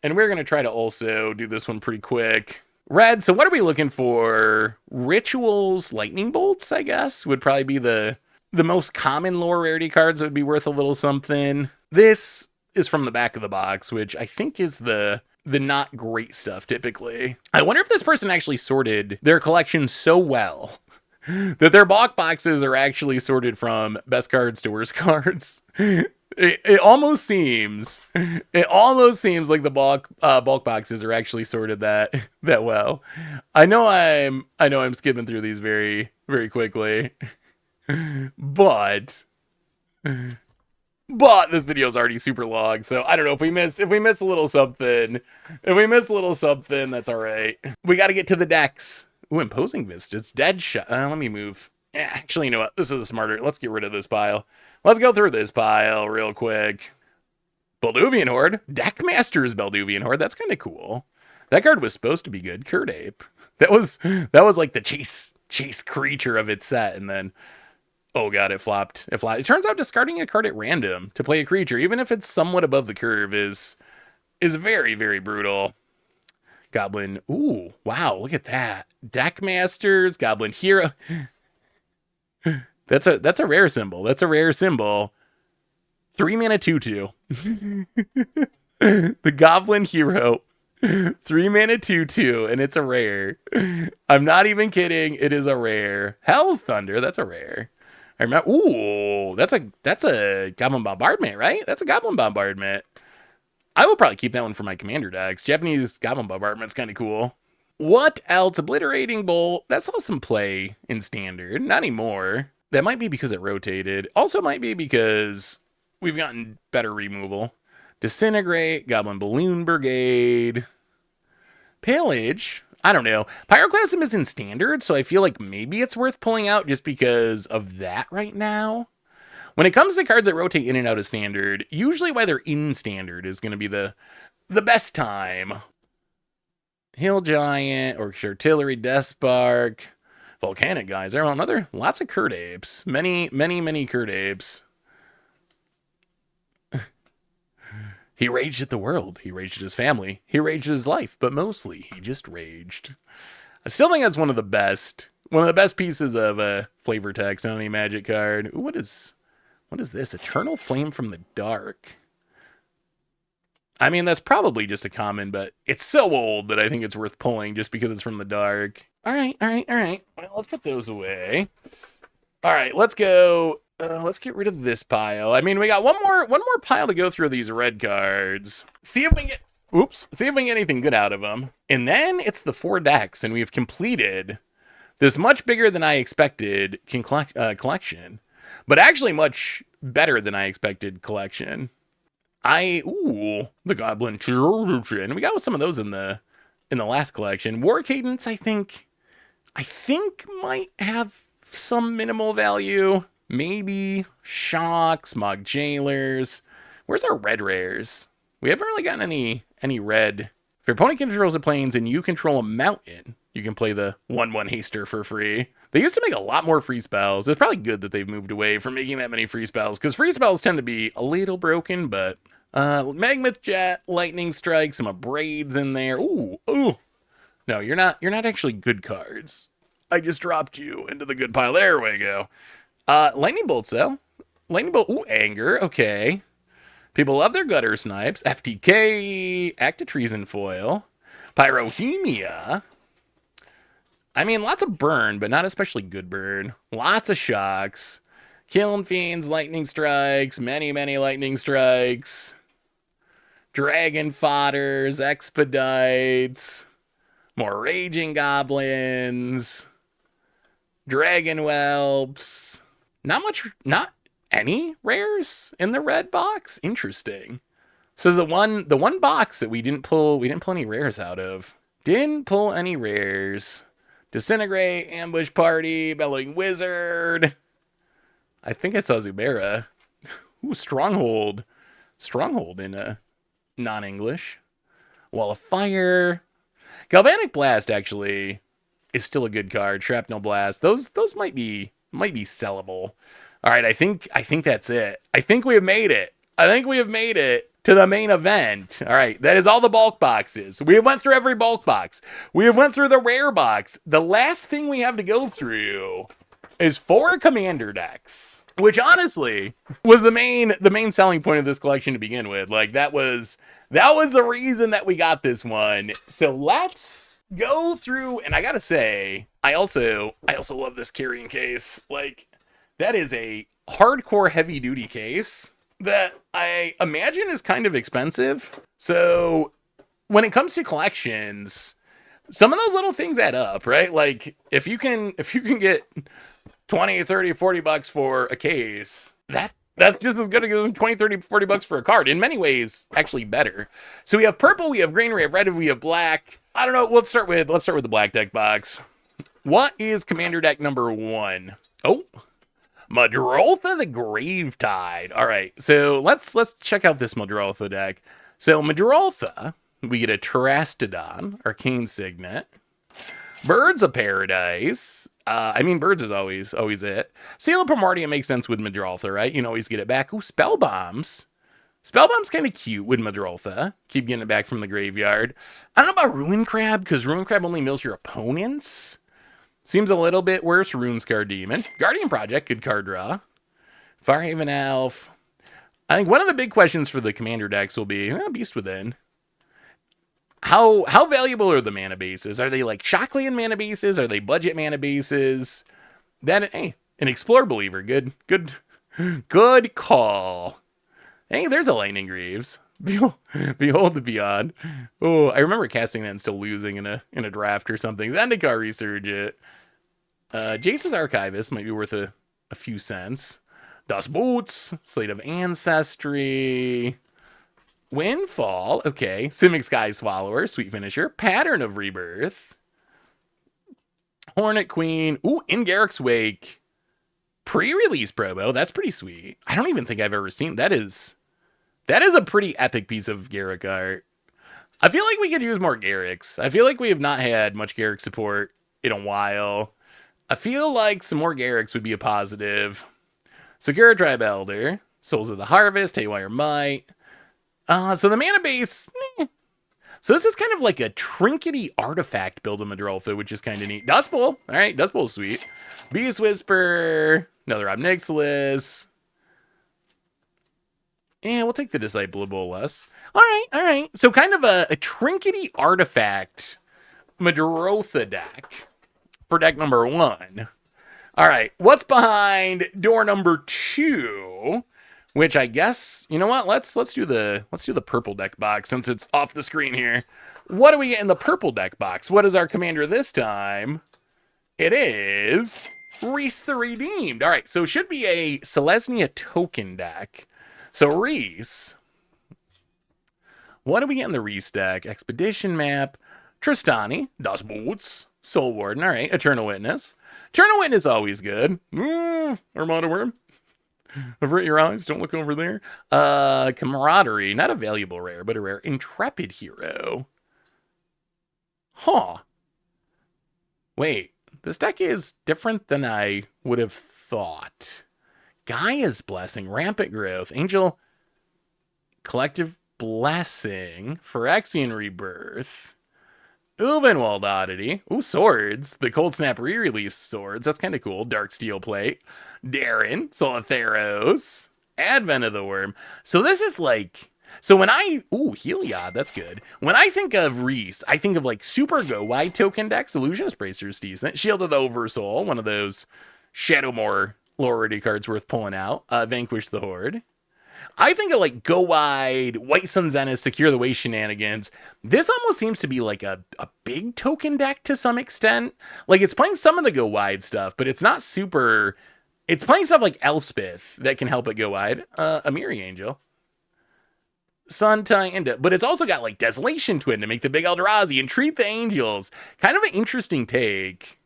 and we're going to try to also do this one pretty quick. Red, so what are we looking for? Rituals, lightning bolts, I guess, would probably be the most common lore rarity cards that would be worth a little something. This is from the back of the box, which I think is the not great stuff typically. I wonder if this person actually sorted their collection so well that their bulk boxes are actually sorted from best cards to worst cards. It almost seems like the bulk boxes are actually sorted that well. I know I'm skipping through these very, very quickly, but this video is already super long, so I don't know if we miss a little something. If we miss a little something, that's all right. We got to get to the decks. Ooh, Imposing Vistas, Dead Shot. Let me move. Actually, you know what? This is smarter. Let's get rid of this pile. Let's go through this pile real quick. Balduvian Horde, Deckmaster's Balduvian Horde. That's kind of cool. That card was supposed to be good. Curd Ape. That was like the chase creature of its set, and then. Oh god, it flopped. It turns out discarding a card at random to play a creature, even if it's somewhat above the curve, is very, very brutal. Goblin. Ooh, wow, look at that. Deckmasters, Goblin Hero. That's a rare symbol. 3 mana 2/2. The Goblin Hero. 3 mana 2/2, and it's a rare. I'm not even kidding. It is a rare. Hell's Thunder. That's a rare. I remember. Ooh, that's a Goblin Bombardment, right? That's a Goblin Bombardment. I will probably keep that one for my commander decks. Japanese Goblin Bombardment's kind of cool. What else? Obliterating Bolt. That saw some play in Standard. Not anymore. That might be because it rotated. Also might be because we've gotten better removal. Disintegrate. Goblin Balloon Brigade. Pillage. I don't know. Pyroclasm is in Standard, so I feel like maybe it's worth pulling out just because of that right now. When it comes to cards that rotate in and out of Standard, usually why they're in Standard is going to be the best time. Hill Giant, Orcish Artillery, Deathspark, Volcanic Geyser, lots of Curd Apes. Many Curd Apes. He raged at the world. He raged at his family. He raged at his life. But mostly, he just raged. I still think that's one of the best pieces of flavor text on any Magic card. Ooh, what is this? Eternal Flame from the Dark. I mean, that's probably just a common, but it's so old that I think it's worth pulling just because it's from the dark. All right. Well, let's put those away. All right, let's go. Let's get rid of this pile. I mean, we got one more pile to go through these red cards. See if we can get anything good out of them. And then it's the 4 decks, and we've completed this much bigger than I expected collection, but actually much better than I expected collection. The Goblin Children. We got some of those in the last collection. War Cadence, I think might have some minimal value. Maybe Shock, Smog Jailers. Where's our red rares? We haven't really gotten any red. If your opponent controls the plains and you control a mountain, you can play the 1/1 Haster for free. They used to make a lot more free spells. It's probably good that they've moved away from making that many free spells, because free spells tend to be a little broken, but Magmouth Jet, Lightning Strike, some Abrades in there. Ooh. No, you're not actually good cards. I just dropped you into the good pile. There we go. Lightning Bolt, though. Lightning Bolt. Ooh, Anger. Okay. People love their Gutter Snipes. FTK. Act of Treason Foil. Pyrohemia. I mean, lots of burn, but not especially good burn. Lots of shocks. Kiln Fiends, Lightning Strikes. Many Lightning Strikes. Dragon Fodders. Expedites. More Raging Goblins. Dragon Whelps. Not any rares in the red box. Interesting. So the one box that we didn't pull any rares out of. Didn't pull any rares. Disintegrate, Ambush Party, Bellowing Wizard. I think I saw Zubera. Ooh, Stronghold. Stronghold in non-English. Wall of Fire. Galvanic Blast actually is still a good card. Shrapnel Blast. Those might be sellable. All right, I think that's it. I think we have made it. To the main event. All right, that is all the bulk boxes. We have went through every bulk box. We have went through the rare box. The last thing we have to go through is 4 commander decks, which honestly was the main selling point of this collection to begin with. Like that was the reason that we got this one. So let's go through, and I gotta say, I also love this carrying case. Like that is a hardcore heavy duty case that I imagine is kind of expensive. So when it comes to collections, some of those little things add up, right? Like if you can get 20, 30, 40 bucks for a case, that's just as good as 20, 30, 40 bucks for a card. In many ways, actually better. So we have purple, we have green, we have red, we have black. I don't know. Let's start with the black deck box. What is commander deck number 1? Oh, Madroltha the Gravetide. All right, so let's check out this Madroltha deck. So Madroltha, we get a Terastodon, Arcane Signet, Birds of Paradise. I mean, Birds is always it. Seal of Primordium makes sense with Madroltha, right? You can always get it back. Ooh, Spell Bombs. Spell Bomb's kind of cute with Madroltha. Keep getting it back from the graveyard. I don't know about Ruin Crab, because Ruin Crab only mills your opponents. Seems a little bit worse. Runescar Demon. Guardian Project, good card draw. Firehaven Elf. I think one of the big questions for the commander decks will be Beast Within. How valuable are the mana bases? Are they like Shockland mana bases? Are they budget mana bases? Then, hey, an Explore Believer. Good call. Hey, there's a Lightning Greaves. Behold the Beyond. Oh, I remember casting that and still losing in a draft or something. Zendikar Resurgent. Jace's Archivist might be worth a few cents. Das Boots. Slate of Ancestry. Windfall. Okay. Simic Sky Swallower. Sweet Finisher. Pattern of Rebirth. Hornet Queen. Ooh, In Garrick's Wake. Pre-release promo. That's pretty sweet. I don't even think I've ever seen that. Is a pretty epic piece of Garrick art. I feel like we could use more Garricks. I feel like we have not had much Garrick support in a while. I feel like some more Garricks would be a positive. Sakura Tribe Elder. Souls of the Harvest. Haywire Might. So the mana base, so this is kind of like a trinkety artifact build in Madroltha, which is kind of neat. Dust Bowl. All right, Dust Bowl's sweet. Beast Whisper. Another Obnixilis. Yeah, we'll take the Disciple less. All right. So kind of a trinkety artifact Madroltha deck for deck number 1. All right, what's behind door number 2? Which I guess, you know what? Let's do the purple deck box since it's off the screen here. What do we get in the purple deck box? What is our commander this time? It is Reese the Redeemed. All right, so it should be a Selesnya token deck. So Reese, what do we get in the Reese deck? Expedition Map, Tristani, Das Boots, Soul Warden. All right, Eternal Witness. Eternal Witness always good. Armada Worm. Avert your eyes, don't look over there. Camaraderie, not a valuable rare, but a rare. Intrepid Hero. Huh. Wait, this deck is different than I would have thought. Gaia's Blessing, Rampant Growth, Angel, Collective Blessing, Phyrexian Rebirth, Uvenwald Oddity, ooh, Swords, the Cold Snap re-release Swords, that's kind of cool, Dark Steel Plate, Darren, Solitheros, Advent of the Worm. So this is like, so when Heliod, that's good. When I think of Reese, I think of like super go-wide token decks, Illusionist Bracer's decent, Shield of the Oversoul, one of those Shadowmoor lower cards worth pulling out, Vanquish the Horde. I think of like Go Wide, White Sun Zenith, Secure the Way shenanigans. This almost seems to be like a big token deck to some extent. Like it's playing some of the Go Wide stuff, but it's not super. It's playing stuff like Elspeth that can help it go wide. Amiri Angel. Sun Titan, but it's also got like Desolation Twin to make the big Eldrazi and Treat the Angels. Kind of an interesting take.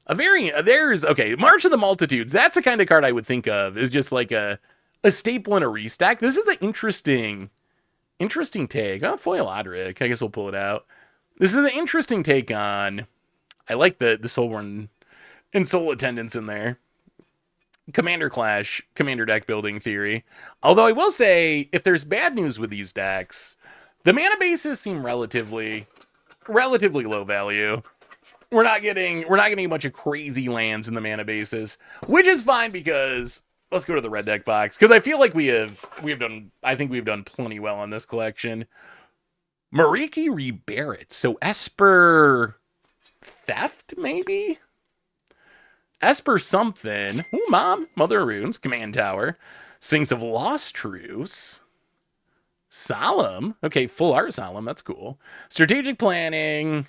March of the Multitudes. That's the kind of card I would think of is just like a staple in a restack. This is an interesting take. Oh, Foil Odric. I guess we'll pull it out. This is an interesting take on. I like the Soulborn and Soul Attendants in there. Commander Clash, commander deck building theory. Although I will say, if there's bad news with these decks, the mana bases seem relatively low value. We're not getting a bunch of crazy lands in the mana bases, which is fine because let's go to the red deck box because I feel like we've done plenty well on this collection. Mariki Rebarrett, so Esper Theft maybe. Esper something. Ooh, Mom, Mother of Runes, Command Tower, Sphinx of Lost Truce, Solemn. Okay, full art Solemn. That's cool. Strategic Planning.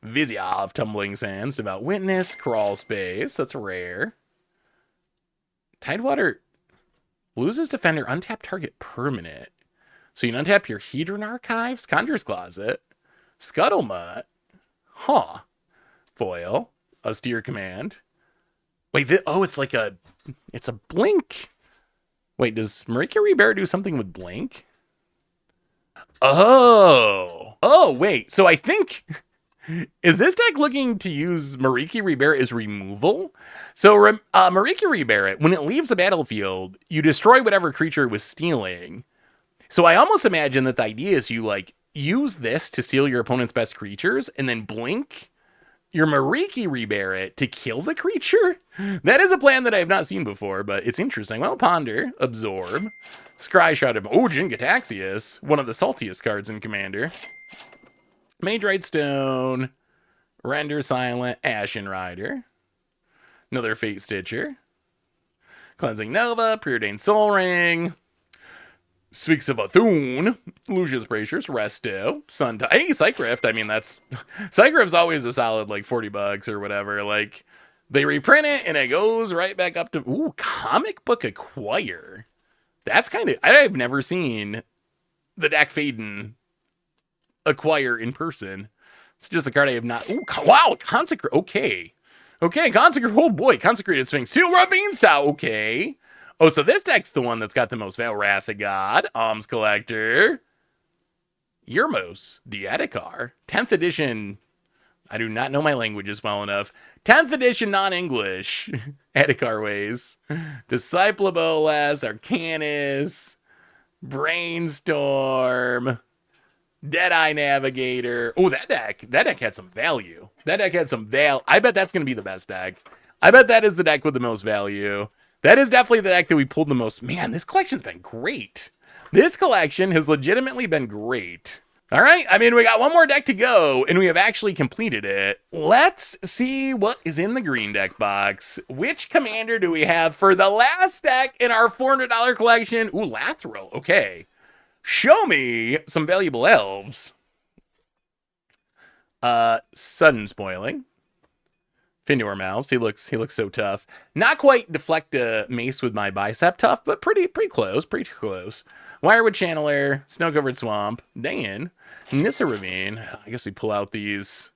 Viziav, Tumbling Sands, Devout Witness, Crawl Space, that's rare. Tidewater loses Defender, untap target permanent. So you can untap your Hedron Archives, Conjurer's Closet, Scuttlemutt, Foil, Austere Command. Wait, it's a Blink. Wait, does Marika Rebear do something with Blink? Oh, wait, so I think... Is this deck looking to use Mariki Rebear as removal? So Mariki Rebear, when it leaves the battlefield, you destroy whatever creature it was stealing. So I almost imagine that the idea is you like use this to steal your opponent's best creatures and then blink your Mariki Rebear to kill the creature. That is a plan that I have not seen before, but it's interesting. Well, Ponder, Absorb, Scry Shroud of Jin-Gitaxias, one of the saltiest cards in Commander. Mage Stone, Render Silent, Ashen Rider, another Fate Stitcher, Cleansing Nova, Preordained Soul Ring, Sphinx of Athun, Lucius Bracers, Resto, Hey, Psychrift. I mean, Psychrift's always a solid like $40 or whatever. Like, they reprint it and it goes right back up to, Comic Book Acquire. That's kind of, I've never seen the Dak Faden acquire in person. It's just a card I have not. Wow, Consecrate. Okay, Consecrate. Oh boy, Consecrated Sphinx. Steel Rabin's Tau. Okay. Oh, so this deck's the one that's got the most value. Wrath of God, Alms Collector, Yermos, Diadikar, 10th edition. I do not know my languages well enough. 10th edition non-English. Adikar Ways, Disciple of Bolas, Arcanus, Brainstorm. Deadeye Navigator. Oh, that deck had some value. That deck had some value. I bet that's going to be the best deck. I bet that is the deck with the most value. That is definitely the deck that we pulled the most. Man, this collection's been great. This collection has legitimately been great. All right, I mean, we got one more deck to go, and we have actually completed it. Let's see what is in the green deck box. Which commander do we have for the last deck in our $400 collection? Ooh, Lathril. Okay. Show me some valuable elves. Sudden Spoiling. Findor Mouse. He looks so tough. Not quite deflect a mace with my bicep tough, but pretty close. Pretty close. Wirewood Channeler. Snow-Covered Swamp. Dan. Nissa Ravine. I guess we pull out these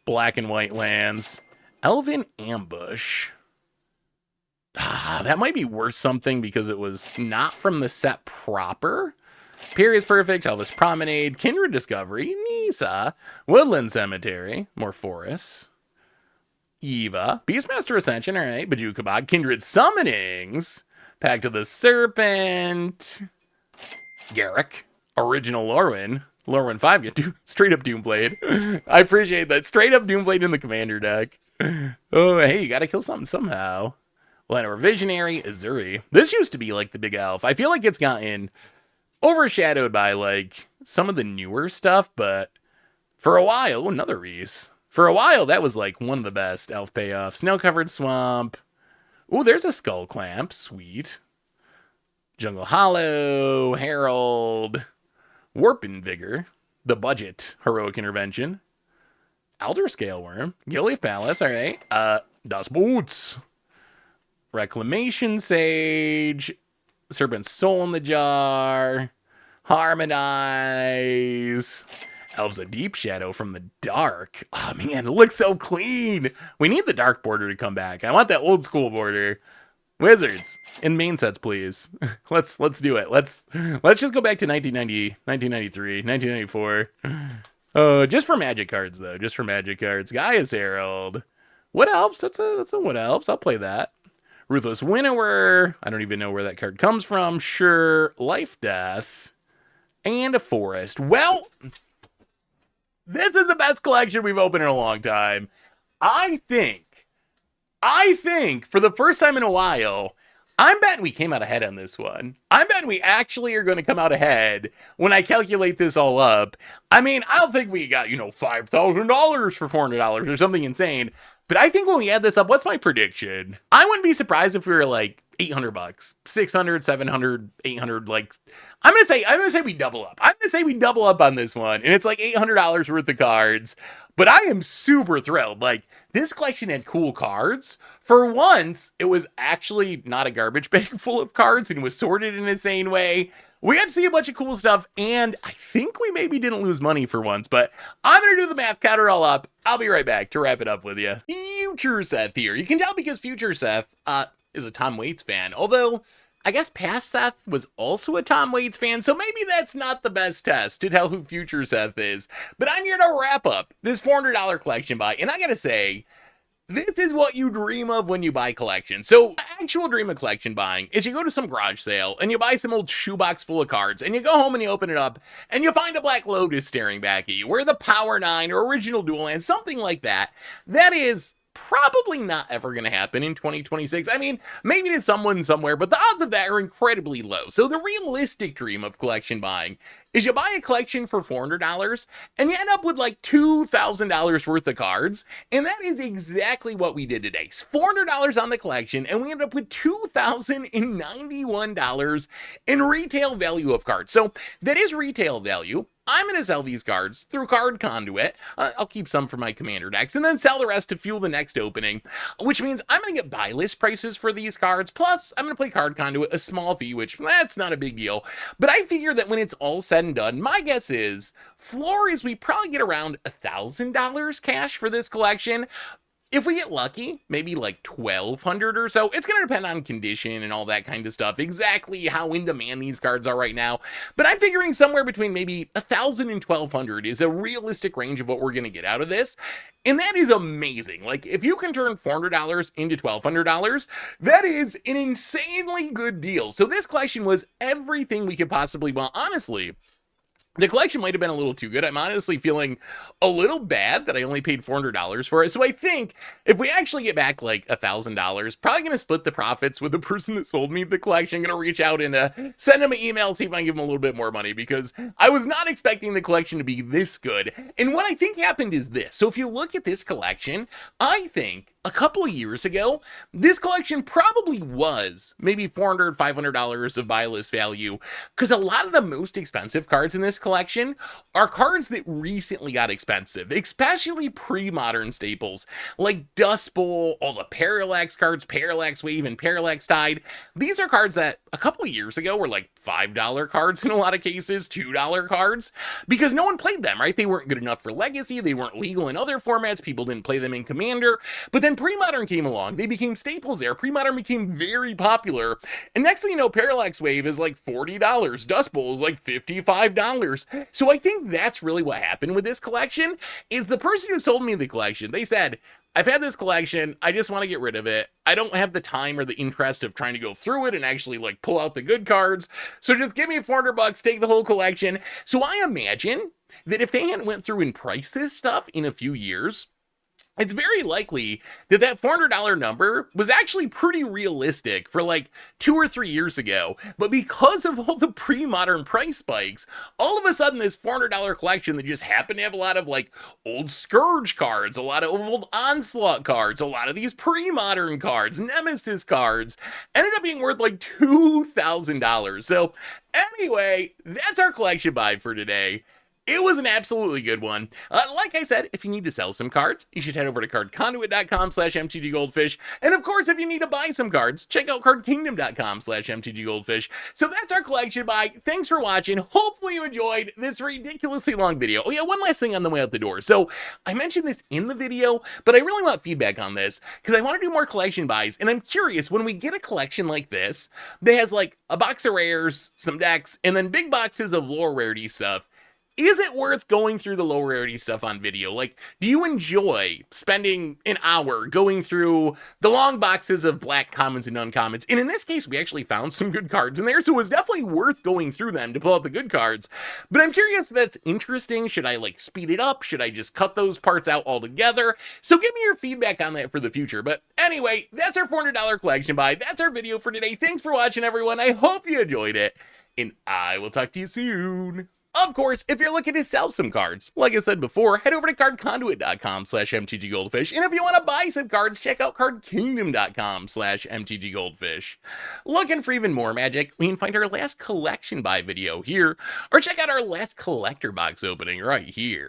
black and white lands. Elven Ambush. That might be worth something because it was not from the set proper. Period Perfect, Elvis Promenade, Kindred Discovery, Nisa, Woodland Cemetery, more forests, Eva, Beastmaster Ascension, all right, Bajukabad, Kindred Summonings, Pact of the Serpent, Garrick, Original Lorwyn 5, get straight up Doomblade. I appreciate that. Straight up Doomblade in the commander deck. Oh, hey, you gotta kill something somehow. Llanowar Visionary, Azuri. This used to be like the big elf. I feel like it's gotten overshadowed by like some of the newer stuff, but for a while, another Reese. For a while, that was like one of the best elf payoffs. Snow-Covered Swamp. Ooh, there's a Skull Clamp. Sweet. Jungle Hollow. Herald. Warp and Vigor. The Budget. Heroic Intervention. Elder Scale Worm. Gilliath Palace. All right. Das Boots. Reclamation Sage. Serpent Soul in the Jar. Harmonize. Elves of Deep Shadow from the Dark. Oh man, it looks so clean. We need the dark border to come back. I want that old school border. Wizards in main sets, please. Let's do it. Let's just go back to 1990, 1993, 1994. Just for Magic cards though. Just for Magic cards. Gaia's Herald. Wood Elves. That's a Wood Elves. I'll play that. Ruthless Winnower. I don't even know where that card comes from. Sure. Life Death. And a Forest. Well, this is the best collection we've opened in a long time. I think for the first time in a while, I'm betting we came out ahead on this one. I'm betting we actually are going to come out ahead when I calculate this all up. I mean, I don't think we got, $5,000 for $400 or something insane. But I think when we add this up, what's my prediction? I wouldn't be surprised if we were like $800, 600, 700, 800. Like, I'm gonna say we double up. I'm gonna say we double up on this one, and it's like $800 worth of cards. But I am super thrilled. Like, this collection had cool cards. For once, it was actually not a garbage bag full of cards, and it was sorted in an insane way. We got to see a bunch of cool stuff, and I think we maybe didn't lose money for once, but I'm going to do the math, count it all up. I'll be right back to wrap it up with you. Future Seth here. You can tell because Future Seth is a Tom Waits fan, although I guess past Seth was also a Tom Waits fan, so maybe that's not the best test to tell who Future Seth is. But I'm here to wrap up this $400 collection buy, and I got to say, this is what you dream of when you buy collections. So, actual dream of collection buying is you go to some garage sale and you buy some old shoebox full of cards and you go home and you open it up and you find a Black Lotus staring back at you, or the Power 9 or Original Dual Land, something like that. That is probably not ever going to happen in 2026. I mean, maybe to someone somewhere, but the odds of that are incredibly low. So the realistic dream of collection buying is you buy a collection for $400 and you end up with like $2,000 worth of cards. And that is exactly what we did today. $400 on the collection, and we ended up with $2,091 in retail value of cards. So that is retail value. I'm going to sell these cards through Card Conduit. I'll keep some for my commander decks and then sell the rest to fuel the next opening, which means I'm going to get buy list prices for these cards. Plus, I'm going to play Card Conduit, a small fee, which that's not a big deal. But I figure that when it's all said and done, my guess is floor is we probably get around $1,000 cash for this collection. If we get lucky, maybe like $1,200 or so. It's going to depend on condition and all that kind of stuff, exactly how in demand these cards are right now. But I'm figuring somewhere between maybe $1,000 and $1,200 is a realistic range of what we're going to get out of this. And that is amazing. Like, if you can turn $400 into $1,200, that is an insanely good deal. So this collection was everything we could possibly want. Honestly, the collection might have been a little too good. I'm honestly feeling a little bad that I only paid $400 for it. So I think if we actually get back like $1,000, probably going to split the profits with the person that sold me the collection. Going to reach out and send him an email, see if I can give him a little bit more money, because I was not expecting the collection to be this good. And what I think happened is this. So if you look at this collection, I think a couple of years ago, this collection probably was maybe $400, $500 of buy list value, because a lot of the most expensive cards in this collection are cards that recently got expensive, especially pre-modern staples like Dust Bowl, all the Parallax cards, Parallax Wave and Parallax Tide. These are cards that a couple of years ago were like $5 cards in a lot of cases, $2 cards, because no one played them, right? They weren't good enough for Legacy, they weren't legal in other formats, people didn't play them in Commander. But then pre-modern came along, they became staples there, pre-modern became very popular, and next thing you know, Parallax Wave is like $40, Dust Bowl is like $55. So I think that's really what happened with this collection, is the person who sold me the collection, they said, I've had this collection, I just want to get rid of it. I don't have the time or the interest of trying to go through it and actually like pull out the good cards. So just give me $400, take the whole collection. So I imagine that if they hadn't went through and priced this stuff in a few years, it's very likely that that $400 number was actually pretty realistic for like 2 or 3 years ago. But because of all the pre-modern price spikes, all of a sudden this $400 collection that just happened to have a lot of like old Scourge cards, a lot of old Onslaught cards, a lot of these pre-modern cards, Nemesis cards, ended up being worth like $2,000. So anyway, that's our collection buy for today. It was an absolutely good one. Like I said, if you need to sell some cards, you should head over to cardconduit.com/mtggoldfish. And of course, if you need to buy some cards, check out cardkingdom.com/mtggoldfish. So that's our collection buy. Thanks for watching. Hopefully you enjoyed this ridiculously long video. Oh yeah, one last thing on the way out the door. So I mentioned this in the video, but I really want feedback on this because I want to do more collection buys. And I'm curious, when we get a collection like this that has like a box of rares, some decks, and then big boxes of lower rarity stuff, is it worth going through the low rarity stuff on video? Like, do you enjoy spending an hour going through the long boxes of black commons and uncommons? And in this case, we actually found some good cards in there, so it was definitely worth going through them to pull out the good cards. But I'm curious if that's interesting. Should I like speed it up? Should I just cut those parts out altogether? So give me your feedback on that for the future. But anyway, that's our $400 collection buy. That's our video for today. Thanks for watching, everyone. I hope you enjoyed it, and I will talk to you soon. Of course, if you're looking to sell some cards, like I said before, head over to cardconduit.com/mtggoldfish. And if you want to buy some cards, check out cardkingdom.com/mtggoldfish. Looking for even more magic? We can find our last collection buy video here, or check out our last collector box opening right here.